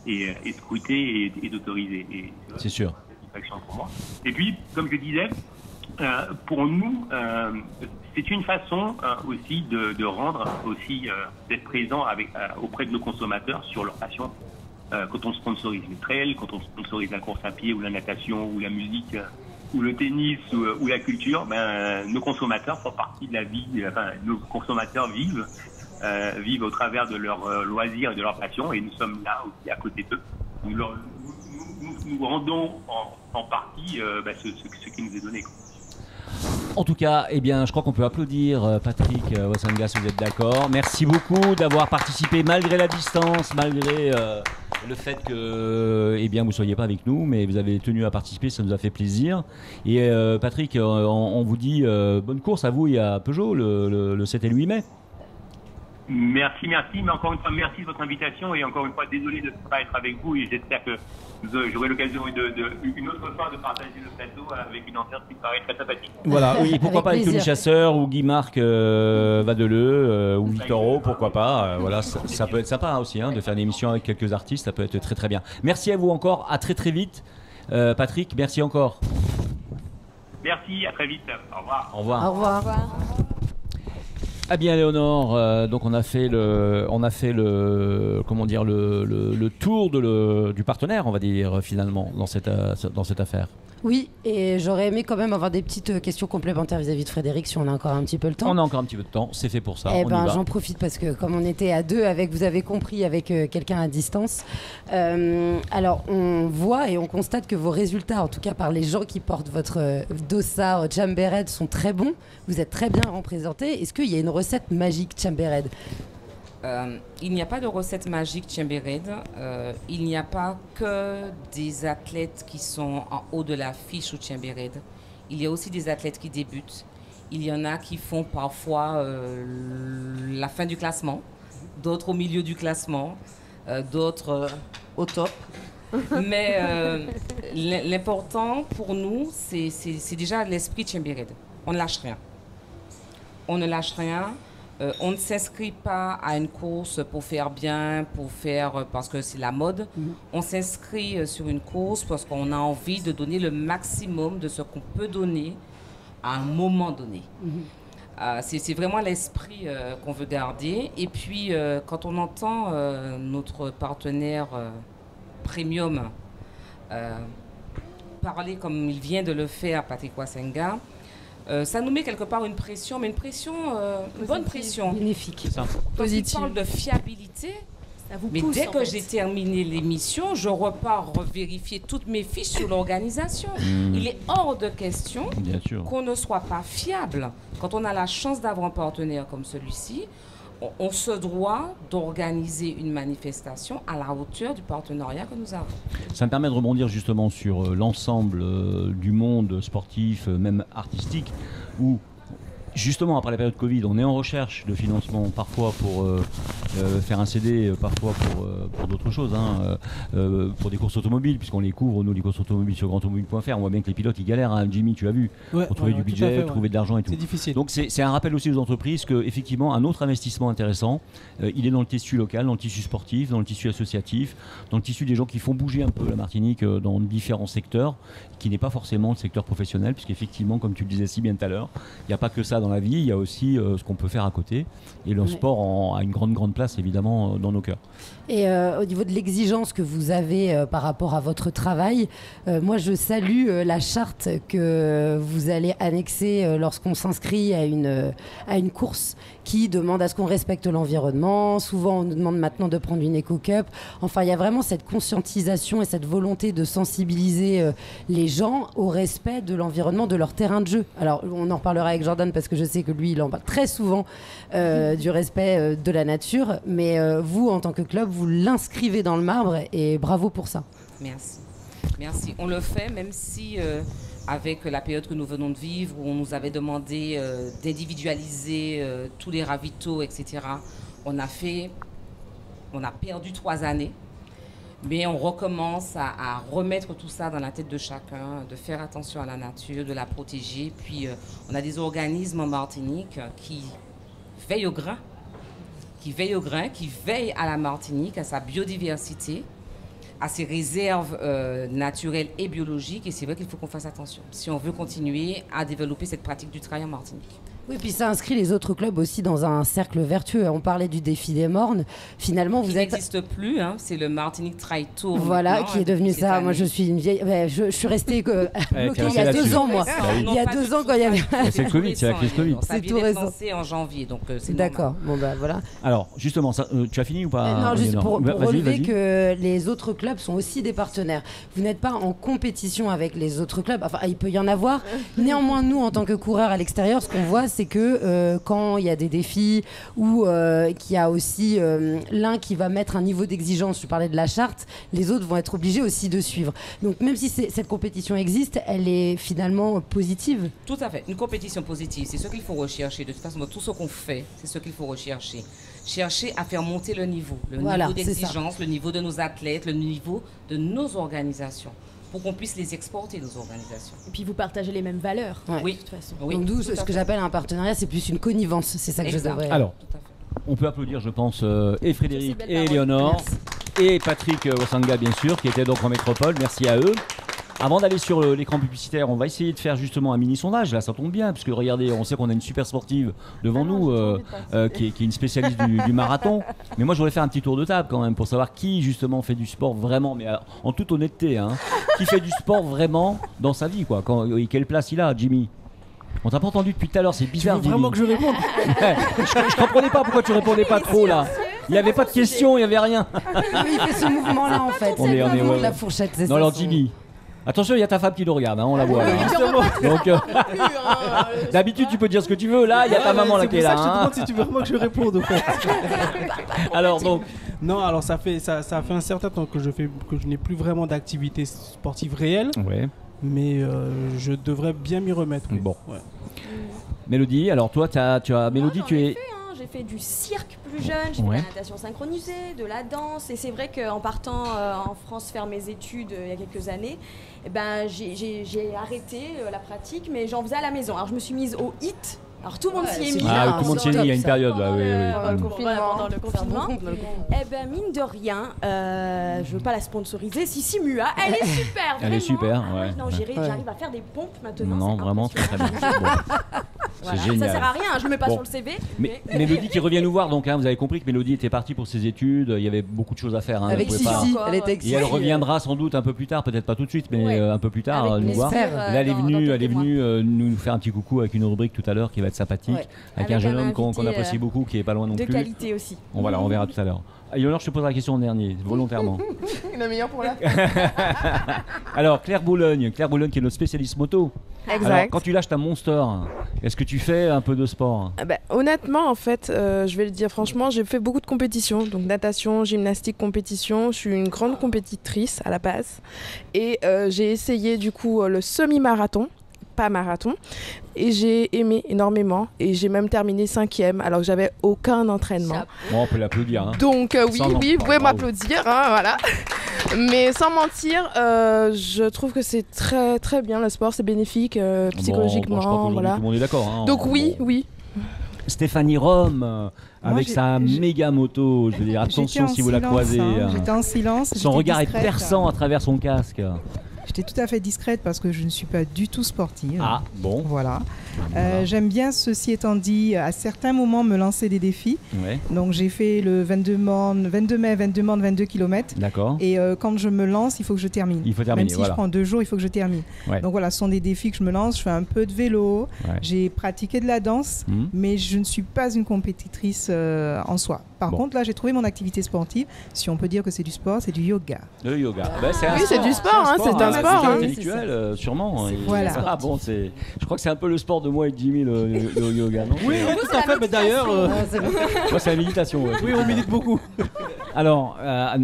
est scrutée et autorisée. C'est sûr. Pour moi. Et puis, comme je disais, pour nous, c'est une façon aussi de rendre aussi d'être présent auprès de nos consommateurs sur leur passion. Quand on sponsorise les trails, quand on sponsorise la course à pied ou la natation ou la musique ou le tennis ou la culture, nos consommateurs font partie de la vie. Nos consommateurs vivent au travers de leurs loisirs et de leurs passions, et nous sommes là aussi à côté d'eux. Nous rendons en partie ce qui nous est donné. En tout cas, eh bien, je crois qu'on peut applaudir Patrick Wasanga, si vous êtes d'accord. Merci beaucoup d'avoir participé malgré la distance, malgré le fait que vous ne soyez pas avec nous, mais vous avez tenu à participer, ça nous a fait plaisir. Et Patrick, on vous dit bonne course à vous et à Peugeot le 7 et le 8 mai. Merci, mais encore une fois, merci de votre invitation et encore une fois, désolé de ne pas être avec vous et j'espère que j'aurai l'occasion une autre fois de partager le plateau avec une ambiance qui me paraît très sympathique. Voilà, oui, pourquoi pas avec Tony Chasseur ou Guy-Marc Vadeleux ou Victor O, pourquoi pas. Voilà, ça peut être sympa aussi de faire une émission avec quelques artistes, ça peut être très très bien. Merci à vous encore, à très très vite. Patrick, merci encore. Merci, à très vite. Au revoir. Au revoir. Au revoir. Ah bien Léonore, donc on a fait le tour du partenaire, on va dire finalement dans cette affaire. Oui, et j'aurais aimé quand même avoir des petites questions complémentaires vis-à-vis de Frédéric, si on a encore un petit peu le temps. On a encore un petit peu de temps, c'est fait pour ça. Eh ben, j'en profite parce que comme on était à deux, vous avez compris, avec quelqu'un à distance. Alors, on voit et on constate que vos résultats, en tout cas par les gens qui portent votre dossard Chambered, sont très bons. Vous êtes très bien représentés. Est-ce qu'il y a une recette magique Chambered ? Il n'y a pas de recette magique Chambered. Il n'y a pas que des athlètes qui sont en haut de la fiche au Chambered. Il y a aussi des athlètes qui débutent. Il y en a qui font parfois la fin du classement, d'autres au milieu du classement, d'autres au top. Mais l'important pour nous, c'est déjà l'esprit Chambered. On ne lâche rien. On ne lâche rien. On ne s'inscrit pas à une course pour faire bien, parce que c'est la mode. On s'inscrit sur une course parce qu'on a envie de donner le maximum de ce qu'on peut donner à un moment donné. C'est vraiment l'esprit qu'on veut garder. Et puis, quand on entend notre partenaire premium parler comme il vient de le faire, Patrick Wasanga, ça nous met quelque part une pression, mais une bonne pression. Bénéfique. Quand il parle de fiabilité, mais dès que j'ai terminé l'émission, je repars vérifier toutes mes fiches sur l'organisation. Il est hors de question qu'on ne soit pas fiable. Quand on a la chance d'avoir un partenaire comme celui-ci, on se doit d'organiser une manifestation à la hauteur du partenariat que nous avons. Ça me permet de rebondir justement sur l'ensemble du monde sportif, même artistique, où justement après la période Covid, on est en recherche de financement, parfois pour faire un CD, parfois pour d'autres choses, pour des courses automobiles, puisqu'on les couvre, nous, les courses automobiles sur grandautomobile.fr. On voit bien que les pilotes, ils galèrent, Jimmy, tu as vu, pour trouver du budget, trouver de l'argent et tout. C'est difficile. Donc c'est un rappel aussi aux entreprises qu'effectivement, un autre investissement intéressant, il est dans le tissu local, dans le tissu sportif, dans le tissu associatif, dans le tissu des gens qui font bouger un peu la Martinique dans différents secteurs, qui n'est pas forcément le secteur professionnel, puisqu'effectivement, comme tu le disais si bien tout à l'heure, il n'y a pas que ça dans la vie, il y a aussi ce qu'on peut faire à côté. Et le sport a une grande place, évidemment, dans nos cœurs. Et au niveau de l'exigence que vous avez par rapport à votre travail, moi, je salue la charte que vous allez annexer lorsqu'on s'inscrit à une course qui demande à ce qu'on respecte l'environnement. Souvent, on nous demande maintenant de prendre une éco-cup. Enfin, il y a vraiment cette conscientisation et cette volonté de sensibiliser les gens au respect de l'environnement, de leur terrain de jeu. Alors, on en reparlera avec Jordan parce que je sais que lui, il en parle très souvent du respect de la nature. Mais vous, en tant que club, vous l'inscrivez dans le marbre et bravo pour ça. Merci. Merci. On le fait, même si... avec la période que nous venons de vivre, où on nous avait demandé d'individualiser tous les ravitaux, etc. On a perdu 3 années, mais on recommence à remettre tout ça dans la tête de chacun, de faire attention à la nature, de la protéger. Puis on a des organismes en Martinique qui veillent au grain, qui veille au grain, qui veille à la Martinique, à sa biodiversité, à ses réserves naturelles et biologiques. Et c'est vrai qu'il faut qu'on fasse attention si on veut continuer à développer cette pratique du trail en Martinique. Oui, puis ça inscrit les autres clubs aussi dans un cercle vertueux. On parlait du défi des mornes. Finalement, vous êtes... Qui n'existe plus, hein. C'est le Martinique Trail Tour. Voilà, qui est devenu ça. Moi, je suis une vieille... je suis restée bloquée il y a 2 ans, moi. Il y a 2 ans, quand il y avait... C'est le Covid, c'est la crise Covid. C'est tout récent. C'est en janvier, donc c'est d'accord. Bon, bah voilà. Alors, justement, ça, tu as fini ou pas? Non, juste pour relever que les autres clubs sont aussi des partenaires. Vous n'êtes pas en compétition avec les autres clubs. Enfin, il peut y en avoir. Néanmoins, nous, en tant que coureurs à l'extérieur, ce qu'on voit, c'est que quand il y a des défis ou qu'il y a aussi l'un qui va mettre un niveau d'exigence, je parlais de la charte, les autres vont être obligés aussi de suivre. Donc même si cette compétition existe, elle est finalement positive. Tout à fait, une compétition positive, c'est ce qu'il faut rechercher. De toute façon, tout ce qu'on fait, c'est ce qu'il faut rechercher. Chercher à faire monter le niveau d'exigence, le niveau de nos athlètes, le niveau de nos organisations, pour qu'on puisse les exporter, nos organisations. Et puis vous partagez les mêmes valeurs. Oui, de toute façon. Oui, donc d'où ce que j'appelle un partenariat, c'est plus une connivence, c'est ça que je devrais... Alors, on peut applaudir, je pense, et Frédéric et Éléonore, et Patrick Wasanga, bien sûr, qui était donc en métropole. Merci à eux. Avant d'aller sur l'écran publicitaire, on va essayer de faire justement un mini-sondage. Là, ça tombe bien, parce que regardez, on sait qu'on a une super sportive devant nous, qui est une spécialiste du marathon. Mais moi, je voudrais faire un petit tour de table quand même, pour savoir qui, justement, fait du sport vraiment, mais en toute honnêteté, hein, qui fait du sport vraiment dans sa vie, quoi. Quelle place il a, Jimmy? On t'a pas entendu depuis tout à l'heure, c'est bizarre. Tu veux vraiment que je réponde? Je comprenais pas pourquoi tu répondais pas trop là. Il n'y avait pas de questions, il n'y avait rien. Il fait ce mouvement-là en fait. On est la fourchette, c'est ça. Non, alors Jimmy. Attention, il y a ta femme qui nous regarde, hein, on la voit. Là, donc, d'habitude, tu peux dire ce que tu veux. Là, il y a ta maman là qui est là. Je te demande si tu veux vraiment que je réponde. En fait. Alors donc. Non, alors ça fait un certain temps que je n'ai plus vraiment d'activité sportive réelle. Ouais. Mais je devrais bien m'y remettre. Oui. Bon. Ouais. Mélodie, alors toi, Mélodie, tu es. J'ai fait du cirque plus jeune, j'ai fait de la natation synchronisée, de la danse, et c'est vrai qu'en partant en France faire mes études il y a quelques années, j'ai arrêté la pratique, mais j'en faisais à la maison. Alors je me suis mise au HIIT. Alors tout le monde s'y est mis. Tout le monde s'y est mis, il y a une période. Pendant le confinement. Eh ben mine de rien, je veux pas la sponsoriser. Si Mua, elle est super. Elle est super. Ouais. Non, j'arrive à faire des pompes maintenant. Non, vraiment très bien. Voilà, c'est génial. Ça sert à rien, je le mets pas sur le CV. Mais Mélodie qui revient nous voir, donc vous avez compris que Mélodie était partie pour ses études, il y avait beaucoup de choses à faire. Hein, avec Sissi, elle était et elle reviendra sans doute un peu plus tard, peut-être pas tout de suite, mais un peu plus tard nous voir. Là, elle est venue nous faire un petit coucou avec une rubrique tout à l'heure qui va être sympathique, avec un jeune homme qu'on apprécie beaucoup, qui est pas loin non plus. De qualité aussi. On verra tout à l'heure. Éléonore, je te pose la question en dernier, volontairement. Le meilleur pour la Alors, Claire Boulogne qui est notre spécialiste moto. Exact. Alors, quand tu lâches ta Monster, est-ce que tu fais un peu de sport? Honnêtement, en fait, je vais le dire franchement, j'ai fait beaucoup de compétitions. Donc natation, gymnastique, compétition. Je suis une grande compétitrice à la base. Et j'ai essayé du coup le semi-marathon. Pas marathon, et j'ai aimé énormément, et j'ai même terminé 5e alors que j'avais aucun entraînement. Bon, on peut l'applaudir. Hein. Donc oui, vous pouvez m'applaudir, hein, voilà. Mais sans mentir, je trouve que c'est très très bien le sport, c'est bénéfique psychologiquement. Je crois que voilà. tout le monde est d'accord. Hein. Donc oui. Stéphanie Rome, avec sa méga moto, je veux dire, attention si vous la croisez. J'étais en silence. Son regard est perçant à travers son casque. J'étais tout à fait discrète parce que je ne suis pas du tout sportive. Ah bon. Voilà. J'aime bien, ceci étant dit, à certains moments me lancer des défis. Ouais. Donc j'ai fait le 22 mai, 22 km. D'accord. Et quand je me lance, il faut que je termine. Il faut terminer. Même si je prends 2 jours, il faut que je termine. Ouais. Donc voilà, ce sont des défis que je me lance. Je fais un peu de vélo. Ouais. J'ai pratiqué de la danse, mais je ne suis pas une compétitrice en soi. Par contre, là, j'ai trouvé mon activité sportive. Si on peut dire que c'est du sport, c'est du yoga. Le yoga. C'est du sport, hein, c'est un sport. C'est intellectuel, sûrement. Voilà. Ah bon, je crois que c'est un peu le sport de moi et Jimmy, le yoga, non? Oui, tout à fait. Mais d'ailleurs, moi, c'est la méditation. Ouais. Oui, on médite beaucoup. Alors,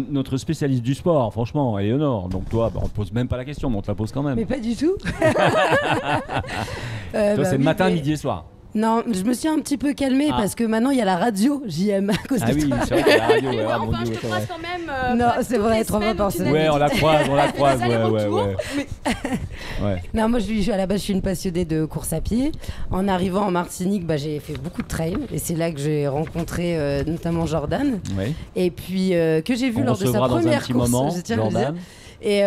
notre spécialiste du sport, franchement, Éléonore. Donc toi, on ne pose même pas la question, mais on te la pose quand même. Mais pas du tout. Toi, c'est matin, midi et soir. Non, je me suis un petit peu calmée parce que maintenant il y a la radio JM à cause de oui, toi. c'est vrai qu'il y a la radio. Ouais, Enfin, mon je Dieu, te c'est croise vrai. quand même. Non, pas c'est toutes vrai, les 3 fois semaines par où tu semaine. Ouais, on la croise, allers-retours. ouais. Non, moi à la base je suis une passionnée de course à pied. En arrivant en Martinique, j'ai fait beaucoup de trail et c'est là que j'ai rencontré notamment Jordan. Ouais. Et puis que j'ai vu On lors de sa recevra dans un première petit course. moment, Je tiens à le dire. Jordan. Et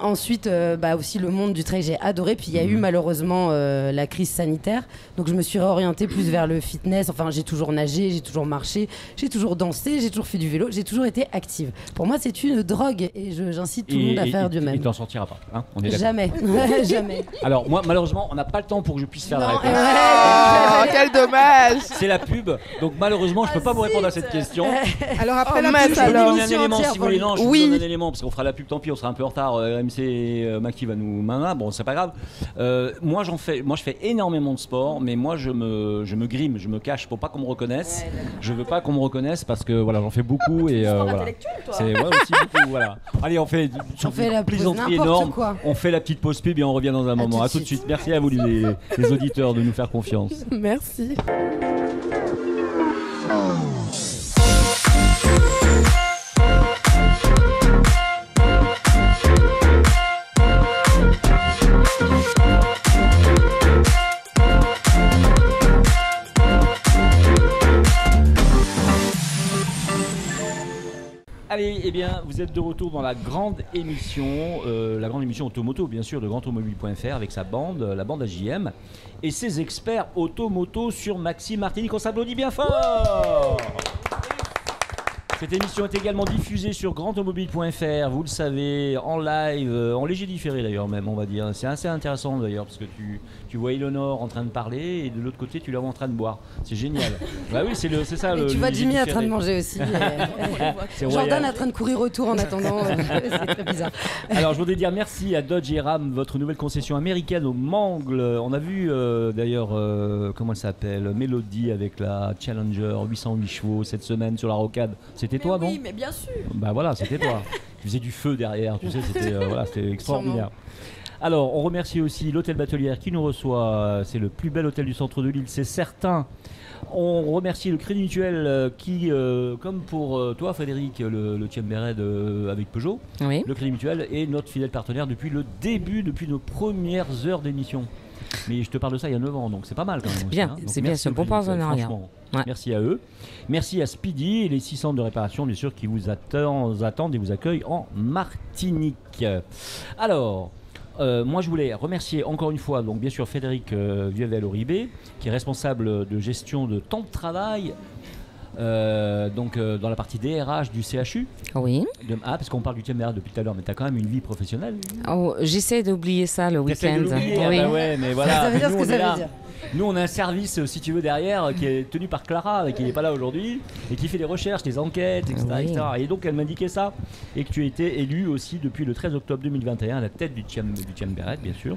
ensuite, aussi le monde du trail, j'ai adoré. Puis il y a eu malheureusement la crise sanitaire. Donc je me suis réorientée plus vers le fitness. Enfin, j'ai toujours nagé, j'ai toujours marché, j'ai toujours dansé, j'ai toujours fait du vélo, j'ai toujours été active. Pour moi, c'est une drogue et j'incite tout le monde à faire du même. Et t'en sortiras pas, hein, on est d'accord. Jamais, jamais. Alors moi, malheureusement, on n'a pas le temps pour que je puisse faire la réponse. Oh, quel dommage. C'est la pub, donc malheureusement, je peux pas vous répondre à cette question. Alors après la mince, pub, Je vous alors. donne un élément si vous voulez. Non, je vous Oui. donne un élément parce qu'on fera la pub, tant pis, on sera un peu en retard. MC Maki va nous main. Bon, c'est pas grave. Moi, je fais énormément de sport, mais moi, je me grime, je me cache pour pas qu'on me reconnaisse. Je veux pas qu'on me reconnaisse parce que voilà, j'en fais beaucoup et Sport voilà. intellectuel, toi. C'est aussi beaucoup, voilà. Allez, on fait la plaisanterie pause, n'importe énorme. quoi. On fait la petite pause pub et on revient dans un moment. tout de À tout de suite. suite. Merci à vous les auditeurs de nous faire confiance. Merci. Allez, eh bien, vous êtes de retour dans la grande émission Automoto, bien sûr, de grandautomobile.fr avec sa bande, la bande AJM, et ses experts automoto sur Maxi Martinique. On s'applaudit bien fort. Cette émission est également diffusée sur grandautomobile.fr, vous le savez, en live, en léger différé d'ailleurs même, on va dire. C'est assez intéressant d'ailleurs, parce que tu vois Eleonore en train de parler et de l'autre côté tu la vois en train de boire. C'est génial. Bah oui, c'est ça. Et le tu vois léger Jimmy en différé. train de manger aussi. C'est Jordan royal. en train de courir autour en attendant. C'est très bizarre. Alors je voudrais dire merci à Dodge et Ram, votre nouvelle concession américaine au Mangle. On a vu d'ailleurs, comment elle s'appelle, Melody avec la Challenger 808 chevaux cette semaine sur la rocade. C'était toi, non? Oui, mais bien sûr. Bah voilà, c'était toi. Tu faisais du feu derrière, tu sais, c'était extraordinaire. Alors, on remercie aussi l'hôtel Batelière qui nous reçoit. C'est le plus bel hôtel du centre de l'île, c'est certain. On remercie le Crédit Mutuel qui, comme pour toi Frédéric, le Tchemberet avec Peugeot, Oui. le Crédit Mutuel est notre fidèle partenaire depuis le début, depuis nos premières heures d'émission. Mais je te parle de ça il y a 9 ans, donc c'est pas mal quand même. Aussi, Bien, hein. Donc c'est bien, merci c'est un au bon Crédit Mutuel, partenariat. franchement. Ouais. Merci à eux. Merci à Speedy et les 6 centres de réparation, bien sûr, qui vous attendent et vous accueillent en Martinique. Alors, moi je voulais remercier encore une fois, donc bien sûr, Frédéric Vieuvel-Oribé, qui est responsable de gestion de temps de travail. Dans la partie DRH du CHU. Oui. Parce qu'on parle du TMR depuis tout à l'heure, mais tu as quand même une vie professionnelle. Oh, j'essaie d'oublier ça le T'essaies week-end. de l'oublier, Oui. bah ouais, mais voilà. Ça veut dire Nous, ce que on ça est là. veut dire. Nous, on a un service, si tu veux, derrière, qui est tenu par Clara, qui n'est pas là aujourd'hui, et qui fait des recherches, des enquêtes, etc. Oui. etc. Et donc, elle m'indiquait ça, et que tu as été élu aussi depuis le 13 octobre 2021 à la tête du Tchemberet, bien sûr,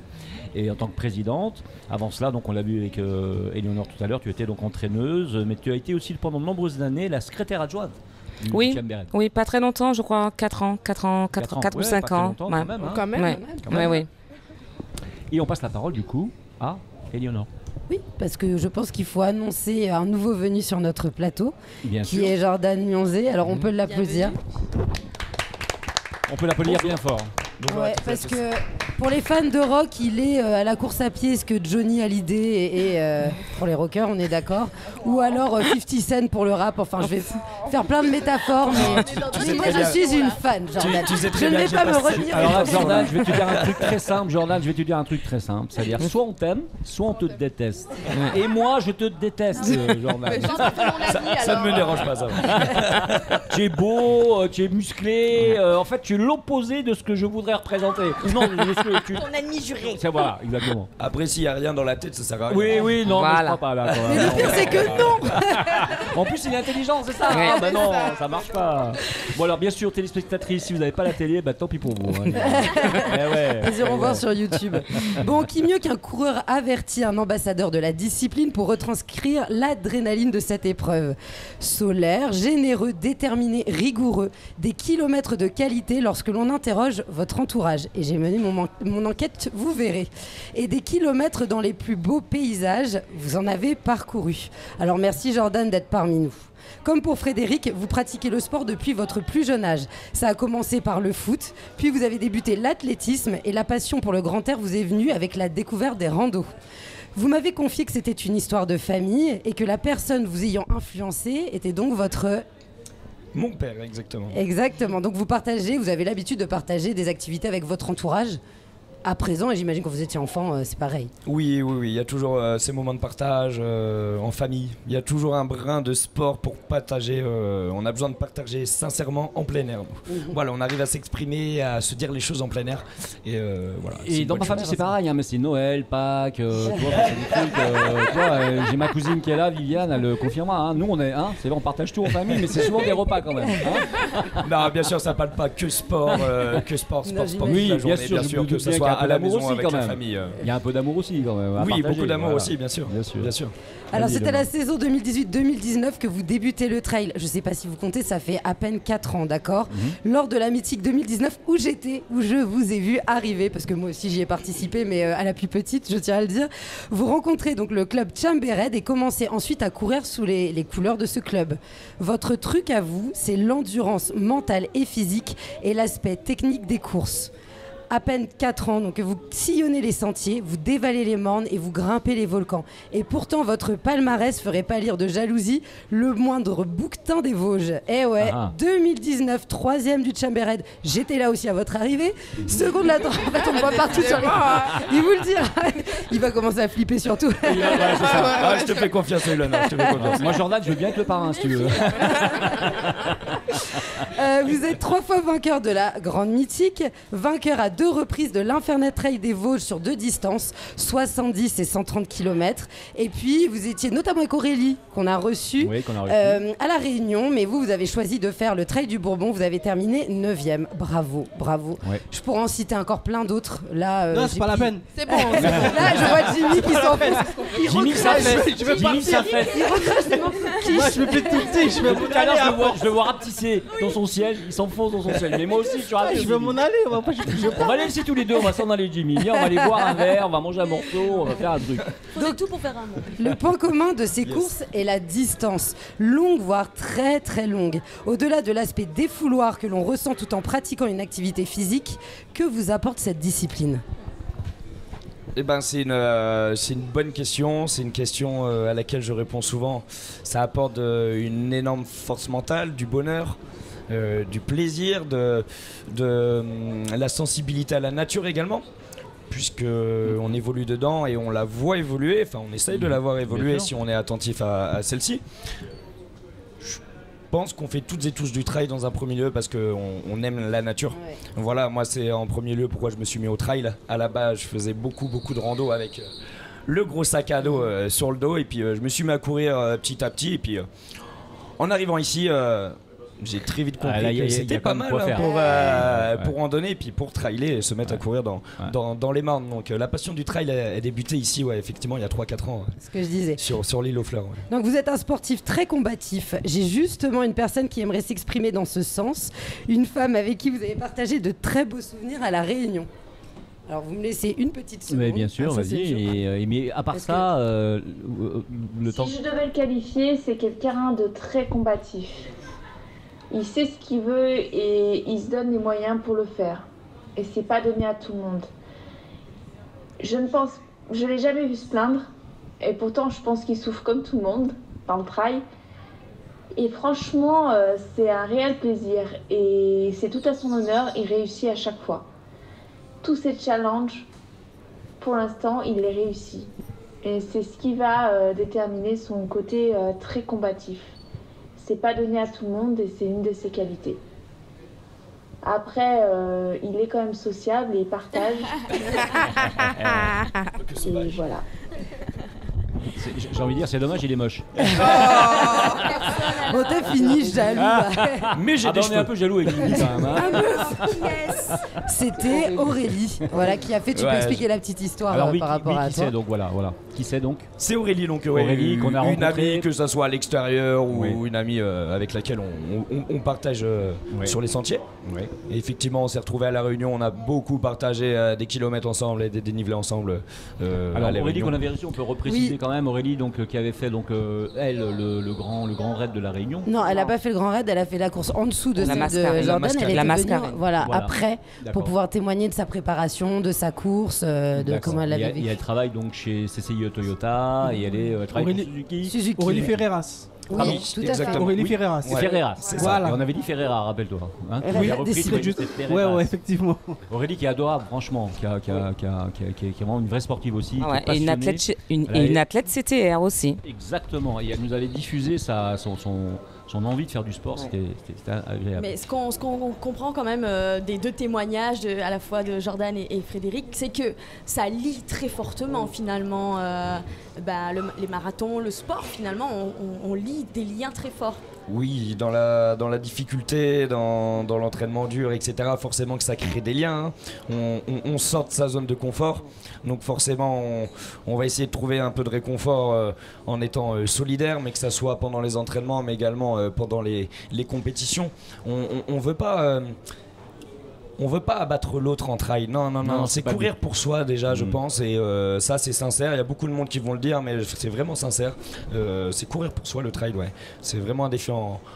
et en tant que présidente. Avant cela, donc on l'a vu avec Eleonore tout à l'heure, tu étais donc entraîneuse, mais tu as été aussi pendant de nombreuses années la secrétaire adjointe du Oui. Tchemberet. Oui, pas très longtemps, je crois, 4 ans, 4 ou Ouais, 5 pas très ans. longtemps, Ouais. quand même, hein. Quand même. Ouais. Quand même. Ouais. Et on passe la parole du coup à Eleonore. Oui, parce que je pense qu'il faut annoncer un nouveau venu sur notre plateau, Bien qui sûr. est Jordan Mionzé. Alors on peut l'applaudir. On peut l'applaudir bien fort. Donc, voilà, Ouais, c'est parce ça, que pour les fans de rock, il est à la course à pied, ce que Johnny Hallyday et pour les rockers, on est d'accord. Ou alors 50 Cent pour le rap. Enfin, je vais faire plein de métaphores, mais moi je suis une fan, Jordan. tu sais Je très ne bien vais que j'ai pas me passé- retenir. Alors là, une Jordan, fois. je vais te dire un truc très simple. Jordan, je vais te dire un truc très simple. C'est-à-dire, soit on t'aime, soit on te déteste. Et moi, je te déteste, Jordan. Ça ne me dérange pas, ça. Tu es beau, tu es musclé. En fait, tu es l'opposé de ce que je voudrais représenter. Non, Ton ennemi juré. C'est voilà, exactement. Après, s'il n'y a rien dans la tête, ça sert à rien. Oui, non, mais je Voilà. crois pas là. Mais le pire, c'est que non. En plus, il est intelligent, c'est ça. Ouais. Ah, bah non, ça marche pas. Bon, alors, bien sûr, téléspectatrices, si vous n'avez pas la télé, bah tant pis pour vous. Hein. Eh ouais. Ils iront voir sur YouTube. Bon, qui mieux qu'un coureur averti, un ambassadeur de la discipline pour retranscrire l'adrénaline de cette épreuve. Solaire, généreux, déterminé, rigoureux, des kilomètres de qualité lorsque l'on interroge votre votre entourage. Et j'ai mené mon enquête, vous verrez. Et des kilomètres dans les plus beaux paysages, vous en avez parcouru. Alors merci Jordan d'être parmi nous. Comme pour Frédéric, vous pratiquez le sport depuis votre plus jeune âge. Ça a commencé par le foot, puis vous avez débuté l'athlétisme et la passion pour le grand air vous est venue avec la découverte des randos. Vous m'avez confié que c'était une histoire de famille et que la personne vous ayant influencé était donc votre... Mon père, exactement. Exactement. Donc vous avez l'habitude de partager des activités avec votre entourage à présent, et j'imagine quand vous étiez enfant, c'est pareil. Oui, il y a toujours ces moments de partage en famille. Il y a toujours un brin de sport pour partager. On a besoin de partager sincèrement en plein air. Voilà, on arrive à s'exprimer, à se dire les choses en plein air. Et voilà. Et dans ma famille, c'est pareil, hein, mais c'est Noël, Pâques, tu vois, c'est des trucs. J'ai ma cousine qui est là, Viviane, elle le confirmera. Hein. Nous, c'est vrai, on partage tout en famille, mais c'est souvent des repas quand même. Hein. Non, bien sûr, ça parle pas que sport, sport. Oui, bien sûr, que ce soit à la maison aussi, avec la famille. Il y a un peu d'amour aussi quand même. Oui, beaucoup d'amour aussi, bien sûr. Alors c'était la saison 2018-2019 que vous débutez le trail. Je sais pas si vous comptez, ça fait à peine 4 ans, d'accord ? Lors de la mythique 2019 où je vous ai vu arriver, parce que moi aussi j'y ai participé, mais à la plus petite, je tiens à le dire. Vous rencontrez donc le club Chambered et commencez ensuite à courir sous les couleurs de ce club. Votre truc à vous, c'est l'endurance mentale et physique et l'aspect technique des courses. À peine 4 ans, donc vous sillonnez les sentiers, vous dévalez les mornes et vous grimpez les volcans. Et pourtant, votre palmarès ferait pâlir de jalousie le moindre bouquetin des Vosges. Eh ouais, 2019, 3e du Chambered. J'étais là aussi à votre arrivée. Second de la... En fait, on me voit partout sur les... Il vous le dira. Il va commencer à flipper surtout. Je te fais confiance, Ilona. Moi, Jordan, je veux bien être le parrain, si tu veux. Vous êtes 3 fois vainqueur de la Grande Mythique, vainqueur à 2 reprises de l'Infernet Trail des Vosges sur 2 distances, 70 et 130 km. Et puis, vous étiez notamment avec Aurélie, qu'on a reçue à La Réunion. Mais vous avez choisi de faire le Trail du Bourbon. Vous avez terminé 9e. Bravo. Ouais. Je pourrais en citer encore plein d'autres. Là, non, c'est pas la peine. C'est bon. Là, je vois Jimmy qui s'enfonce. Jimmy, ça fait. Il recrache. Moi, je me fais tout petit. Je veux m'en aller. Je le vois rapetisser dans son siège. Il s'enfonce dans son ciel. Mais moi aussi, je veux m'en aller. On va aller laisser tous les deux, on va s'en aller, Jimmy. Viens, on va aller boire un verre, on va manger un morceau, on va faire un truc. Donc tout pour faire un monde. Le point commun de ces courses est la distance, longue voire très très longue. Au-delà de l'aspect défouloir que l'on ressent tout en pratiquant une activité physique, que vous apporte cette discipline ? Eh ben, c'est une bonne question, c'est une question à laquelle je réponds souvent. Ça apporte une énorme force mentale, du bonheur. Du plaisir, de la sensibilité à la nature également, puisque on évolue dedans et on la voit évoluer, enfin on essaye de la voir évoluer si on est attentif à celle-ci. Je pense qu'on fait toutes et tous du trail dans un premier lieu parce qu'on aime la nature. Ouais. Voilà, moi c'est en premier lieu pourquoi je me suis mis au trail. À la base je faisais beaucoup de rando avec le gros sac à dos sur le dos et puis je me suis mis à courir petit à petit et puis en arrivant ici j'ai très vite compris que c'était pas mal pour randonner et puis pour trailer et se mettre à courir dans les marnes. Donc la passion du trail a débuté ici, effectivement, il y a 3-4 ans. Ce que je disais. Sur l'île aux Fleurs. Ouais. Donc vous êtes un sportif très combatif. J'ai justement une personne qui aimerait s'exprimer dans ce sens. Une femme avec qui vous avez partagé de très beaux souvenirs à La Réunion. Alors vous me laissez une petite seconde. Mais bien sûr, vas-y. Mais à part ça, le temps... Si je devais le qualifier, c'est quelqu'un de très combatif. Il sait ce qu'il veut et il se donne les moyens pour le faire. Et c'est pas donné à tout le monde. Je l'ai jamais vu se plaindre. Et pourtant, je pense qu'il souffre comme tout le monde dans le trail. Et franchement, c'est un réel plaisir. Et c'est tout à son honneur. Il réussit à chaque fois. Tous ces challenges, pour l'instant, il les réussit. Et c'est ce qui va déterminer son côté très combatif. C'est pas donné à tout le monde et c'est une de ses qualités. Après, il est quand même sociable et il partage. Et voilà. J'ai envie de dire, c'est dommage, il est moche. Bon, t'as fini, jaloux. Mais j'ai des on est un peu jaloux avec lui quand même. C'était Aurélie, voilà, qui a fait. Tu peux expliquer la petite histoire par rapport à toi. Donc voilà. Qui c'est donc? C'est Aurélie, donc Aurélie qu'on a une rencontrée. amie, que ça soit à l'extérieur ou une amie avec laquelle on partage sur les sentiers. Et effectivement, on s'est retrouvés à La Réunion, on a beaucoup partagé des kilomètres ensemble et des dénivelés ensemble. Alors Aurélie qu'on avait reçu, on peut repréciser quand même Aurélie donc qui avait fait donc elle le grand raid de La Réunion. Non, elle n'a pas fait le grand raid, elle a fait la course en dessous de celle de Jordan. Elle était venue, voilà, après pour pouvoir témoigner de sa préparation, de sa course, de comment elle l'avait vécu. Et elle travaille donc chez CCI Toyota et elle travaille pour Suzuki. Aurélie Ferreras. Oui, tout à fait. Aurélie Ferreras. Ferreras, c'est ça. Et on avait dit Ferreira, rappelle-toi. Hein, oui, ouais, effectivement. Aurélie qui est adorable, franchement, qui est vraiment une vraie sportive aussi. Ah ouais, et une athlète CTR aussi. Exactement, et elle nous avait diffusé son envie de faire du sport, c'était agréable. Mais ce qu'on comprend quand même des deux témoignages à la fois de Jordan et Frédéric, c'est que ça lie très fortement finalement les marathons, le sport finalement, on lie des liens très forts. Oui, dans la difficulté, dans l'entraînement dur, etc., forcément que ça crée des liens. Hein. On sort de sa zone de confort, donc forcément on va essayer de trouver un peu de réconfort en étant solidaire, mais que ça soit pendant les entraînements, mais également pendant les compétitions. On veut pas... On veut pas abattre l'autre en trail, non, c'est courir pour soi déjà, je pense, et ça c'est sincère, il y a beaucoup de monde qui vont le dire, mais c'est vraiment sincère, c'est courir pour soi le trail, ouais. C'est vraiment un défi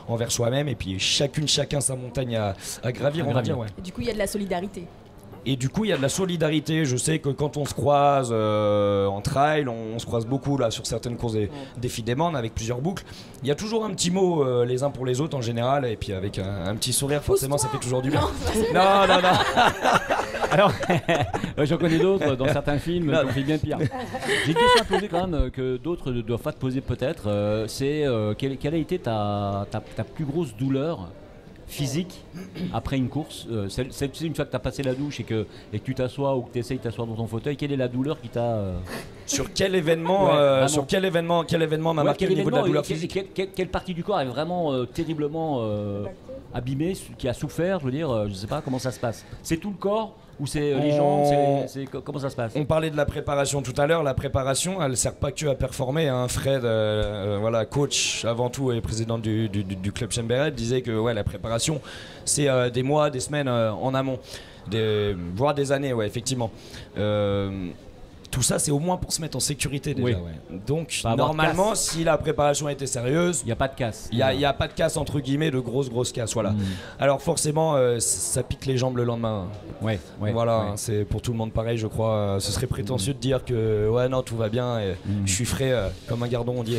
envers soi-même, et puis chacun sa montagne à gravir, on va dire, ouais. Et du coup il y a de la solidarité. Et du coup, il y a de la solidarité. Je sais que quand on se croise en trail, on se croise beaucoup là sur certaines courses des défis des Mondes avec plusieurs boucles. Il y a toujours un petit mot les uns pour les autres en général, et puis avec un petit sourire, forcément, ça fait toujours du bien. Non. Alors, j'en connais d'autres dans certains films qui ont fait bien pire. J'ai une question à poser quand même que d'autres ne doivent pas te poser peut-être. C'est quelle a été ta plus grosse douleur physique après une course? C'est une fois que tu as passé la douche et que tu t'assois ou que tu essayes de t'asseoir dans ton fauteuil, quelle est la douleur qui t'a... Sur quel événement quel événement m'a marqué au niveau de la douleur physique? Quelle partie du corps est vraiment terriblement abîmée, qui a souffert? Je veux dire, je sais pas comment ça se passe. C'est tout le corps ou c'est les jambes? Comment ça se passe? On parlait de la préparation tout à l'heure. La préparation, elle ne sert pas que à performer. Hein. Fred, coach avant tout et président du club Chambéret, disait que la préparation, c'est des mois, des semaines en amont, voire des années, effectivement. Tout ça, c'est au moins pour se mettre en sécurité déjà. Ouais. Donc, normalement, si la préparation était sérieuse, il n'y a pas de casse. Il n'y a pas de casse, entre guillemets, de grosse casse. Voilà. Alors, forcément, ça pique les jambes le lendemain. Voilà, c'est pour tout le monde pareil, je crois. Ce serait prétentieux de dire que tout va bien et je suis frais comme un gardon, on dit,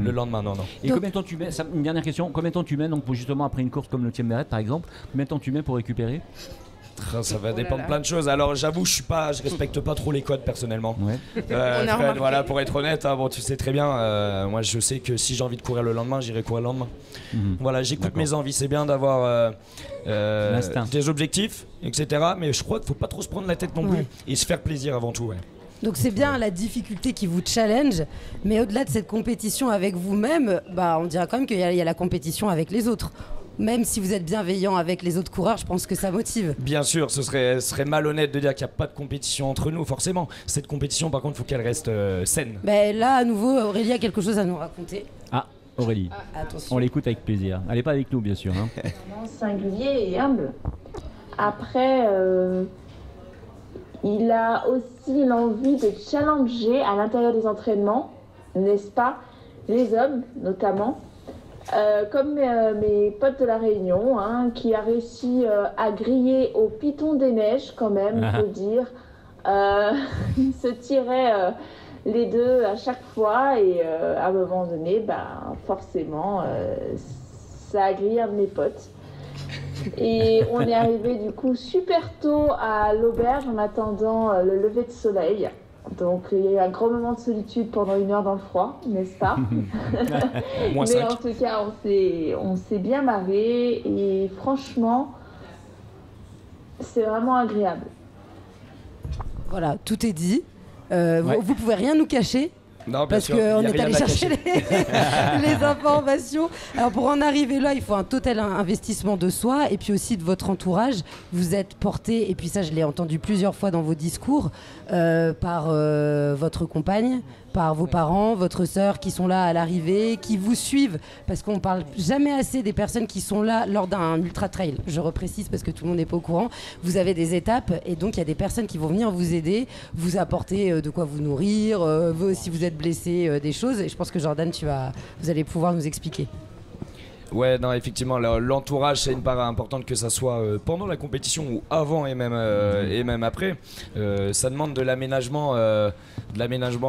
le lendemain. Non. Et combien de temps tu mets, une dernière question, combien de temps tu mets donc, pour justement après une course comme le Chambéret par exemple, combien de temps tu mets pour récupérer? Ça va dépendre de plein de choses. Alors j'avoue, je respecte pas trop les codes personnellement. Fred, pour être honnête, tu sais très bien. Moi, je sais que si j'ai envie de courir le lendemain, j'irai courir le lendemain. Voilà, j'écoute mes envies. C'est bien d'avoir des objectifs, etc. Mais je crois qu'il faut pas trop se prendre la tête non plus et se faire plaisir avant tout. Donc c'est bien la difficulté qui vous challenge, mais au-delà de cette compétition avec vous-même, on dirait quand même qu'il y a la compétition avec les autres. Même si vous êtes bienveillant avec les autres coureurs, je pense que ça motive. Bien sûr, ce serait malhonnête de dire qu'il n'y a pas de compétition entre nous, forcément. Cette compétition, par contre, il faut qu'elle reste saine. Là, à nouveau, Aurélie a quelque chose à nous raconter. Ah, Aurélie, on l'écoute avec plaisir. Elle n'est pas avec nous, bien sûr. Hein. Vraiment singulier et humble. Après, il a aussi l'envie de challenger à l'intérieur des entraînements, n'est-ce pas, les hommes notamment. Comme mes potes de La Réunion, qui a réussi à griller au Piton des Neiges quand même, il faut dire. Ils se tiraient les deux à chaque fois et à un moment donné, forcément, ça a grillé un de mes potes. Et on est arrivé du coup super tôt à l'auberge en attendant le lever de soleil. Donc il y a eu un grand moment de solitude pendant 1 heure dans le froid, n'est-ce pas? Mais en tout cas, on s'est bien marré et franchement, c'est vraiment agréable. Voilà, tout est dit. Vous pouvez rien nous cacher. Non, parce qu'on est allé chercher les informations. Alors pour en arriver là, il faut un total investissement de soi et puis aussi de votre entourage. Vous êtes porté, et puis ça je l'ai entendu plusieurs fois dans vos discours, par votre compagne, par vos parents, votre sœur qui sont là à l'arrivée, qui vous suivent, parce qu'on parle jamais assez des personnes qui sont là lors d'un ultra trail. Je reprécise parce que tout le monde n'est pas au courant. Vous avez des étapes et donc il y a des personnes qui vont venir vous aider, vous apporter de quoi vous nourrir, si vous êtes blessé, des choses. Et je pense que Jordan, vous allez pouvoir nous expliquer. Ouais, non, effectivement, l'entourage, c'est une part importante, que ça soit pendant la compétition ou avant et même après. Ça demande de l'aménagement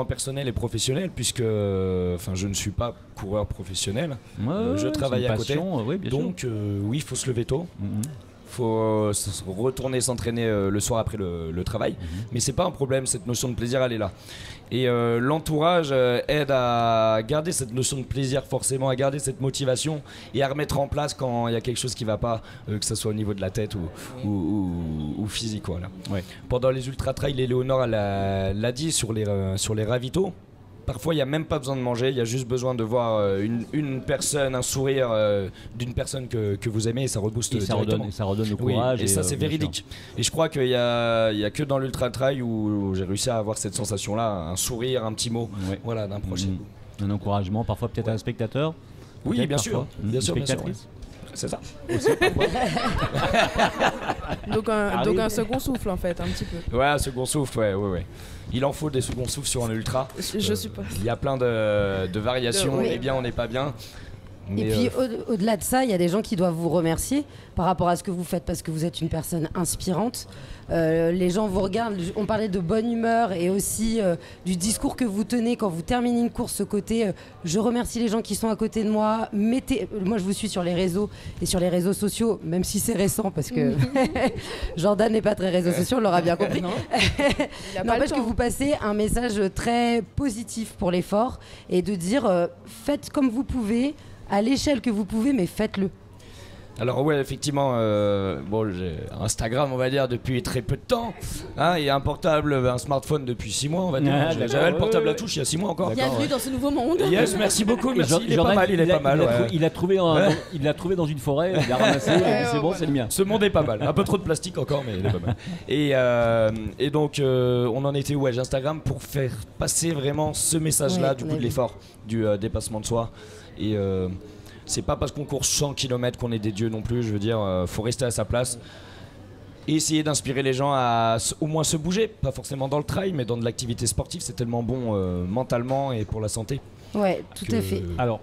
personnel et professionnel, puisque je ne suis pas coureur professionnel. Je travaille à côté. Oui, donc, oui, il faut se lever tôt. Faut retourner s'entraîner le soir après le travail, mais c'est pas un problème, cette notion de plaisir elle est là, et l'entourage aide à garder cette notion de plaisir, forcément à garder cette motivation et à remettre en place quand il y a quelque chose qui va pas, que ce soit au niveau de la tête ou physique, voilà. Pendant les ultra trail, Éléonore l'a dit sur les ravitaux. Parfois, il n'y a même pas besoin de manger, il y a juste besoin de voir une personne, un sourire d'une personne que vous aimez, et ça rebooste directement. Ça redonne le courage. Et ça, c'est véridique. Et je crois qu'il y a que dans l'ultra trail où j'ai réussi à avoir cette sensation-là, un sourire, un petit mot, voilà, d'un proche. Un encouragement, parfois peut-être un spectateur. Oui, bien sûr. Bien sûr. C'est ça. Donc un second souffle en fait, un petit peu. Ouais, un second souffle, ouais. Il en faut des seconds souffles sur un ultra. Je suppose. Il y a plein de variations, on est bien, on n'est pas bien. Mais et puis au-delà de ça, il y a des gens qui doivent vous remercier par rapport à ce que vous faites, parce que vous êtes une personne inspirante. Les gens vous regardent, on parlait de bonne humeur et aussi du discours que vous tenez quand vous terminez une course, ce côté je remercie les gens qui sont à côté de moi. Moi je vous suis sur les réseaux et sur les réseaux sociaux, même si c'est récent parce que Jordan n'est pas très réseaux sociaux, on l'aura bien compris. N'empêche que vous passez un message très positif pour l'effort et de dire faites comme vous pouvez, à l'échelle que vous pouvez, mais faites-le. Alors ouais, effectivement, j'ai Instagram, on va dire, depuis très peu de temps, et un portable, un smartphone depuis 6 mois, on va dire. J'avais le portable à touche il y a 6 mois encore. Bienvenue dans ce nouveau monde. Yes, merci beaucoup, merci. Il est pas mal. Il l'a trouvé dans une forêt, il l'a ramassé, c'est bon, c'est le mien. Ce monde est pas mal, un peu trop de plastique encore, mais il est pas mal. Et donc, on en était où? Instagram, pour faire passer vraiment ce message-là, du coup de l'effort, du dépassement de soi. Et c'est pas parce qu'on court 100 km qu'on est des dieux non plus, je veux dire, faut rester à sa place et essayer d'inspirer les gens à au moins se bouger, pas forcément dans le trail, mais dans de l'activité sportive, c'est tellement bon mentalement et pour la santé. Ouais, tout à fait. Alors,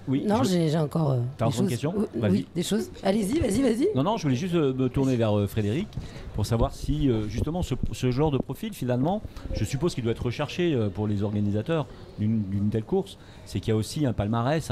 oui. Non, j'ai encore. T'as encore une question? Oui, des choses. Allez-y, vas-y. Non, je voulais juste me tourner vers Frédéric pour savoir si justement ce genre de profil, finalement, je suppose qu'il doit être recherché pour les organisateurs d'une telle course. C'est qu'il y a aussi un palmarès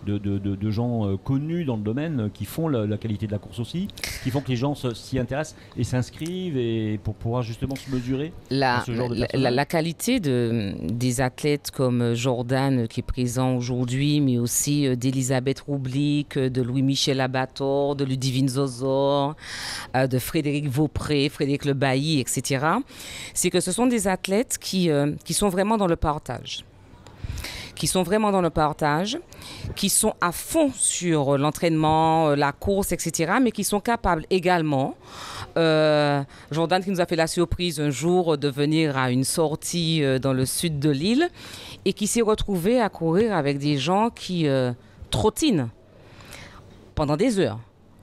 de gens connus dans le domaine qui font la qualité de la course aussi, qui font que les gens s'y intéressent et s'inscrivent, et pour pouvoir justement se mesurer ce genre de personnes. La qualité des athlètes comme Jordan qui est présent aujourd'hui, mais aussi d'Elisabeth Roublik, de Louis-Michel Abator, de Ludivine Zozor, de Frédéric Vaupré, Frédéric Le Bailly, etc. C'est que ce sont des athlètes qui sont vraiment dans le partage. Qui sont à fond sur l'entraînement, la course, etc., mais qui sont capables également. Jordan qui nous a fait la surprise un jour de venir à une sortie dans le sud de l'île et qui s'est retrouvé à courir avec des gens qui trottinent pendant des heures.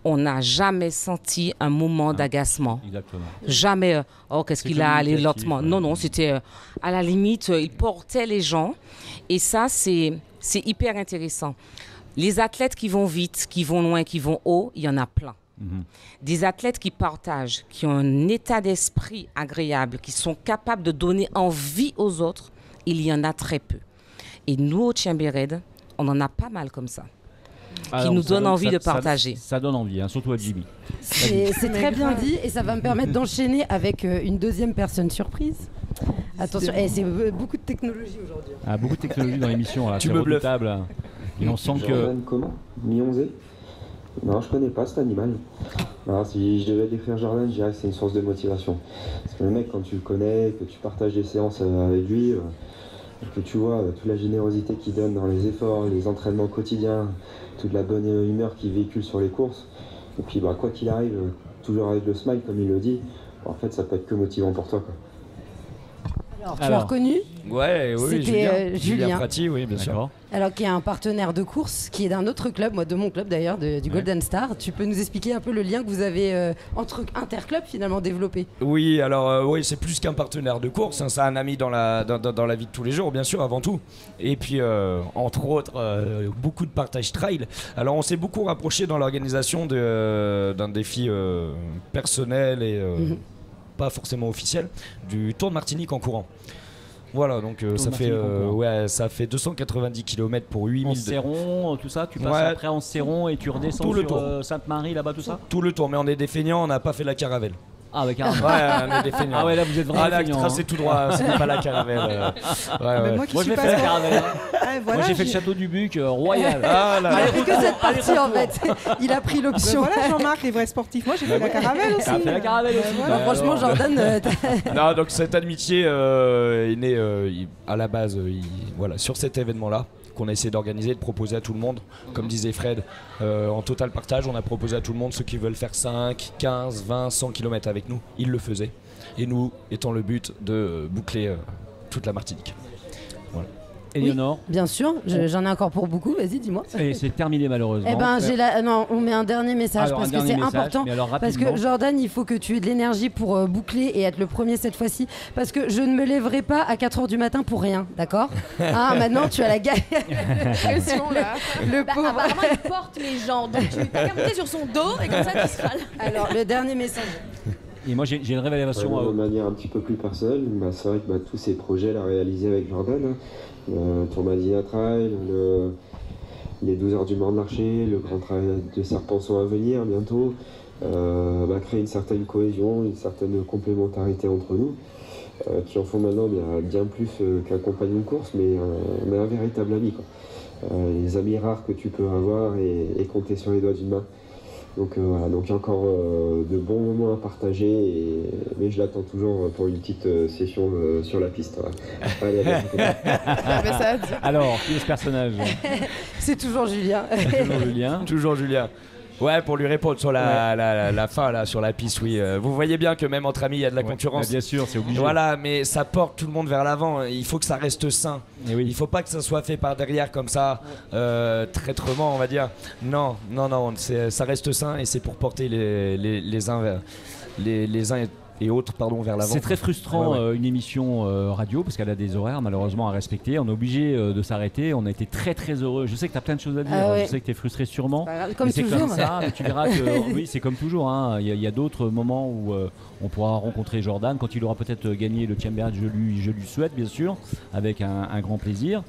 On n'a jamais senti un moment d'agacement. Exactement. Jamais. Qu'est-ce qu'il a allé lentement. Non, c'était à la limite, il portait les gens. Et ça, c'est hyper intéressant. Les athlètes qui vont vite, qui vont loin, qui vont haut, il y en a plein. Des athlètes qui partagent, qui ont un état d'esprit agréable, qui sont capables de donner envie aux autres, il y en a très peu. Et nous, au Tchimbered, on en a pas mal comme ça. Qui nous donne envie de partager. Ça donne envie, surtout à Jimmy. C'est très bien dit, et ça va me permettre d'enchaîner avec une deuxième personne surprise. Attention, c'est beaucoup de technologie aujourd'hui. Beaucoup de technologie dans l'émission. Tu me bluffes. Et on sent que... Comment Mionzé? Non, je connais pas cet animal. Alors, si je devais décrire Jordan, je dirais que c'est une source de motivation. Parce que le mec, quand tu le connais, que tu partages des séances avec lui, que tu vois toute la générosité qu'il donne dans les efforts, les entraînements quotidiens, toute la bonne humeur qu'il véhicule sur les courses. Et puis quoi qu'il arrive, toujours avec le smile comme il le dit, en fait ça peut être que motivant pour toi, quoi. Alors, tu as reconnu? Ouais, oui, c'était Julien Prati, oui, bien sûr. Alors, qui est un partenaire de course, qui est d'un autre club, moi de mon club d'ailleurs, du Golden Star. Tu peux nous expliquer un peu le lien que vous avez entre interclubs finalement développé? Oui, alors oui, c'est plus qu'un partenaire de course, hein, c'est un ami dans la vie de tous les jours, bien sûr, avant tout. Et puis, entre autres, beaucoup de partage trail. Alors, on s'est beaucoup rapproché dans l'organisation d'un défi personnel et pas forcément officiel, du Tour de Martinique en courant. Voilà, donc ça fait 290 km pour 8000. En Serron, tout ça, tu passes après en Serron et tu redescends tout le sur tour. Sainte-Marie, là-bas, tout ça? Tout le tour, mais on est des feignants, on n'a pas fait la caravelle. Ah ouais, carrément. Ouais, on est des feignants. Ah ouais, là vous êtes vraiment feignants. Tracé tout droit, ce n'est pas la caravelle. Moi je vais faire la caravelle. Moi j'ai fait le château du Buc royal. Il a fait que cette partie en fait. Il a pris l'option. Voilà Jean-Marc, les vrais sportifs. Moi j'ai fait la caravelle aussi. T'as fait la caravelle aussi. Franchement Jordan. Non, donc cette amitié est née à la base sur cet événement-là qu'on a essayé d'organiser, de proposer à tout le monde. Comme disait Fred, en total partage, on a proposé à tout le monde ceux qui veulent faire 5, 15, 20, 100 km avec nous. Ils le faisaient. Et nous, étant le but de boucler toute la Martinique. Voilà. Éléonore, bien sûr, j'en ai encore pour beaucoup, vas-y dis-moi. Et c'est terminé malheureusement. Eh ben non, on met un dernier message alors, parce que c'est important. Parce que Jordan, il faut que tu aies de l'énergie pour boucler et être le premier cette fois-ci. Parce que je ne me lèverai pas à 4h du matin pour rien, d'accord? Maintenant tu as la galère. Pression là. Le pauvre. Apparemment il porte les gens, donc tu t'as qu'à monter sur son dos et comme ça tu seras là. Alors le dernier message. Et moi j'ai une révélation. De manière un petit peu plus personnelle, c'est vrai que tous ces projets là réalisés avec Jordan, Tour Madina Trail, les 12 heures du Mans de Marché, le Grand Trail de Serpenson à venir bientôt, créer une certaine cohésion, une certaine complémentarité entre nous, qui en font maintenant bien plus qu'un compagnon de course, mais un véritable ami, quoi. Les amis rares que tu peux avoir et compter sur les doigts d'une main. Donc donc il y a encore de bons moments à partager, mais je l'attends toujours pour une petite session sur la piste. Allez, alors, qui est ce personnage? C'est toujours Julien. Toujours Julien. Ouais, pour lui répondre sur la fin, là, sur la piste, oui. Vous voyez bien que même entre amis, il y a de la concurrence. Bien sûr, c'est obligé. Voilà, mais ça porte tout le monde vers l'avant. Il faut que ça reste sain. Et oui. Il faut pas que ça soit fait par derrière comme ça, traîtrement, on va dire. Non, ça reste sain et c'est pour porter les uns et autres vers l'avant. C'est très frustrant une émission radio parce qu'elle a des horaires malheureusement à respecter. On est obligé de s'arrêter. On a été très très heureux. Je sais que tu as plein de choses à dire. Je sais que tu es frustré sûrement. Comme c'est toujours. Comme ça. Mais tu verras que oui, c'est comme toujours. Il y a d'autres moments où on pourra rencontrer Jordan quand il aura peut-être gagné le Chamber. Je lui souhaite bien sûr avec un grand plaisir.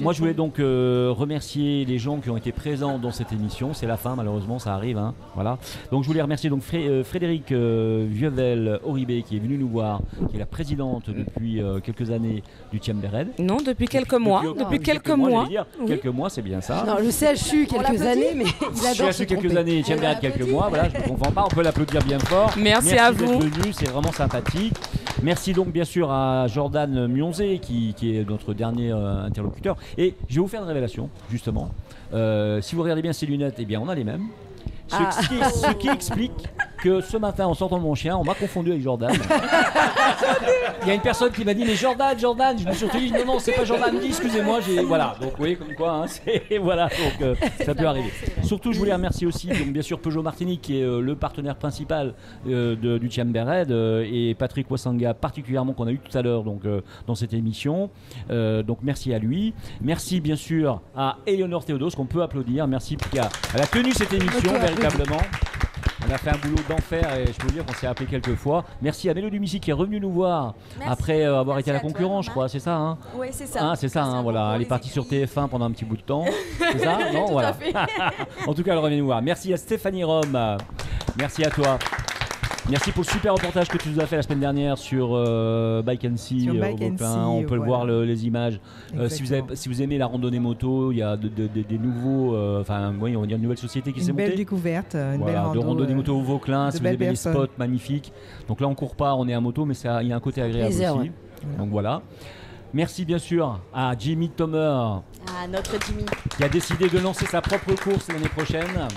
Moi je voulais donc remercier les gens qui ont été présents dans cette émission. C'est la fin malheureusement, ça arrive. Voilà. Donc je voulais remercier donc Frédéric Vieuvel Oribé qui est venu nous voir, qui est la présidente depuis quelques années du Chambered. Non, depuis quelques mois. Depuis quelques mois. Oui. Quelques mois, c'est bien ça. Non, le CHU quelques années, mais il adore CHU quelques années, Chambered quelques mois. Voilà, je ne comprends pas. On peut l'applaudir bien fort. Merci à vous. D'être venu, c'est vraiment sympathique. Merci donc bien sûr à Jordan Mionzé qui est notre dernier interlocuteur. Et je vais vous faire une révélation justement. Si vous regardez bien ces lunettes, eh bien on a les mêmes. Ce qui explique que ce matin en sortant de mon chien on m'a confondu avec Jordan. Il y a une personne qui m'a dit mais Jordan, je me suis dit non c'est pas Jordan, me dit excusez-moi, voilà, donc oui comme quoi voilà, donc ça peut arriver. Surtout je voulais remercier aussi donc bien sûr Peugeot Martinique qui est le partenaire principal du Chambered et Patrick Wassanga particulièrement qu'on a eu tout à l'heure donc dans cette émission, donc merci à lui, merci bien sûr à Éléonore Théodos qu'on peut applaudir, merci elle a tenu cette émission véritablement. On a fait un boulot d'enfer et je peux vous dire qu'on s'est appelé quelques fois. Merci à Mélodie Missy qui est revenue nous voir après avoir été à la concurrence, je crois, c'est ça Oui, c'est ça. C'est ça, voilà. Elle est partie sur TF1 pendant un petit bout de temps. C'est ça? Non, voilà. En tout cas, elle revient nous voir. Merci à Stéphanie Rome. Merci à toi. Merci pour le super reportage que tu nous as fait la semaine dernière sur Bike and See. On peut le voir les images. Si vous aimez la randonnée moto, il y a des nouveaux, on va dire une nouvelle société qui s'est montée. Une belle découverte, une belle de randonnée moto au Vauclin. Si vous avez des spots magnifiques. Donc là, on court pas, on est à moto, mais il y a un côté agréable aussi. Donc voilà. Merci bien sûr à Jimmy Thomer. Ah, notre Jimmy. Qui a décidé de lancer sa propre course l'année prochaine.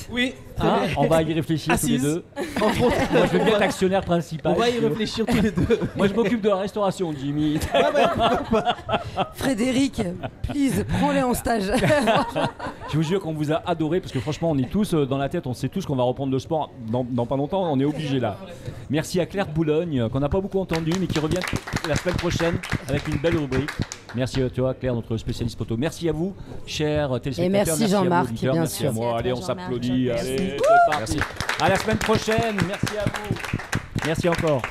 Oui. Hein, on va y réfléchir tous les deux. Moi, je veux bien être actionnaire principal. On va y réfléchir tous les deux. Moi, je m'occupe de la restauration, Jimmy. Frédéric, please, prends-les en stage. Je vous jure qu'on vous a adoré parce que franchement, on est tous dans la tête, on sait tous qu'on va reprendre le sport dans pas longtemps, on est obligé là. Merci à Claire Boulogne, qu'on n'a pas beaucoup entendu, mais qui revient la semaine prochaine avec une belle rubrique. Merci à toi, Claire, notre spécialiste photo. Merci à vous, chers téléspectateurs. Et merci Jean-Marc, bien merci sûr. à moi. Allez, on s'applaudit. Allez, c'est parti. Merci. À la semaine prochaine. Merci à vous. Merci encore.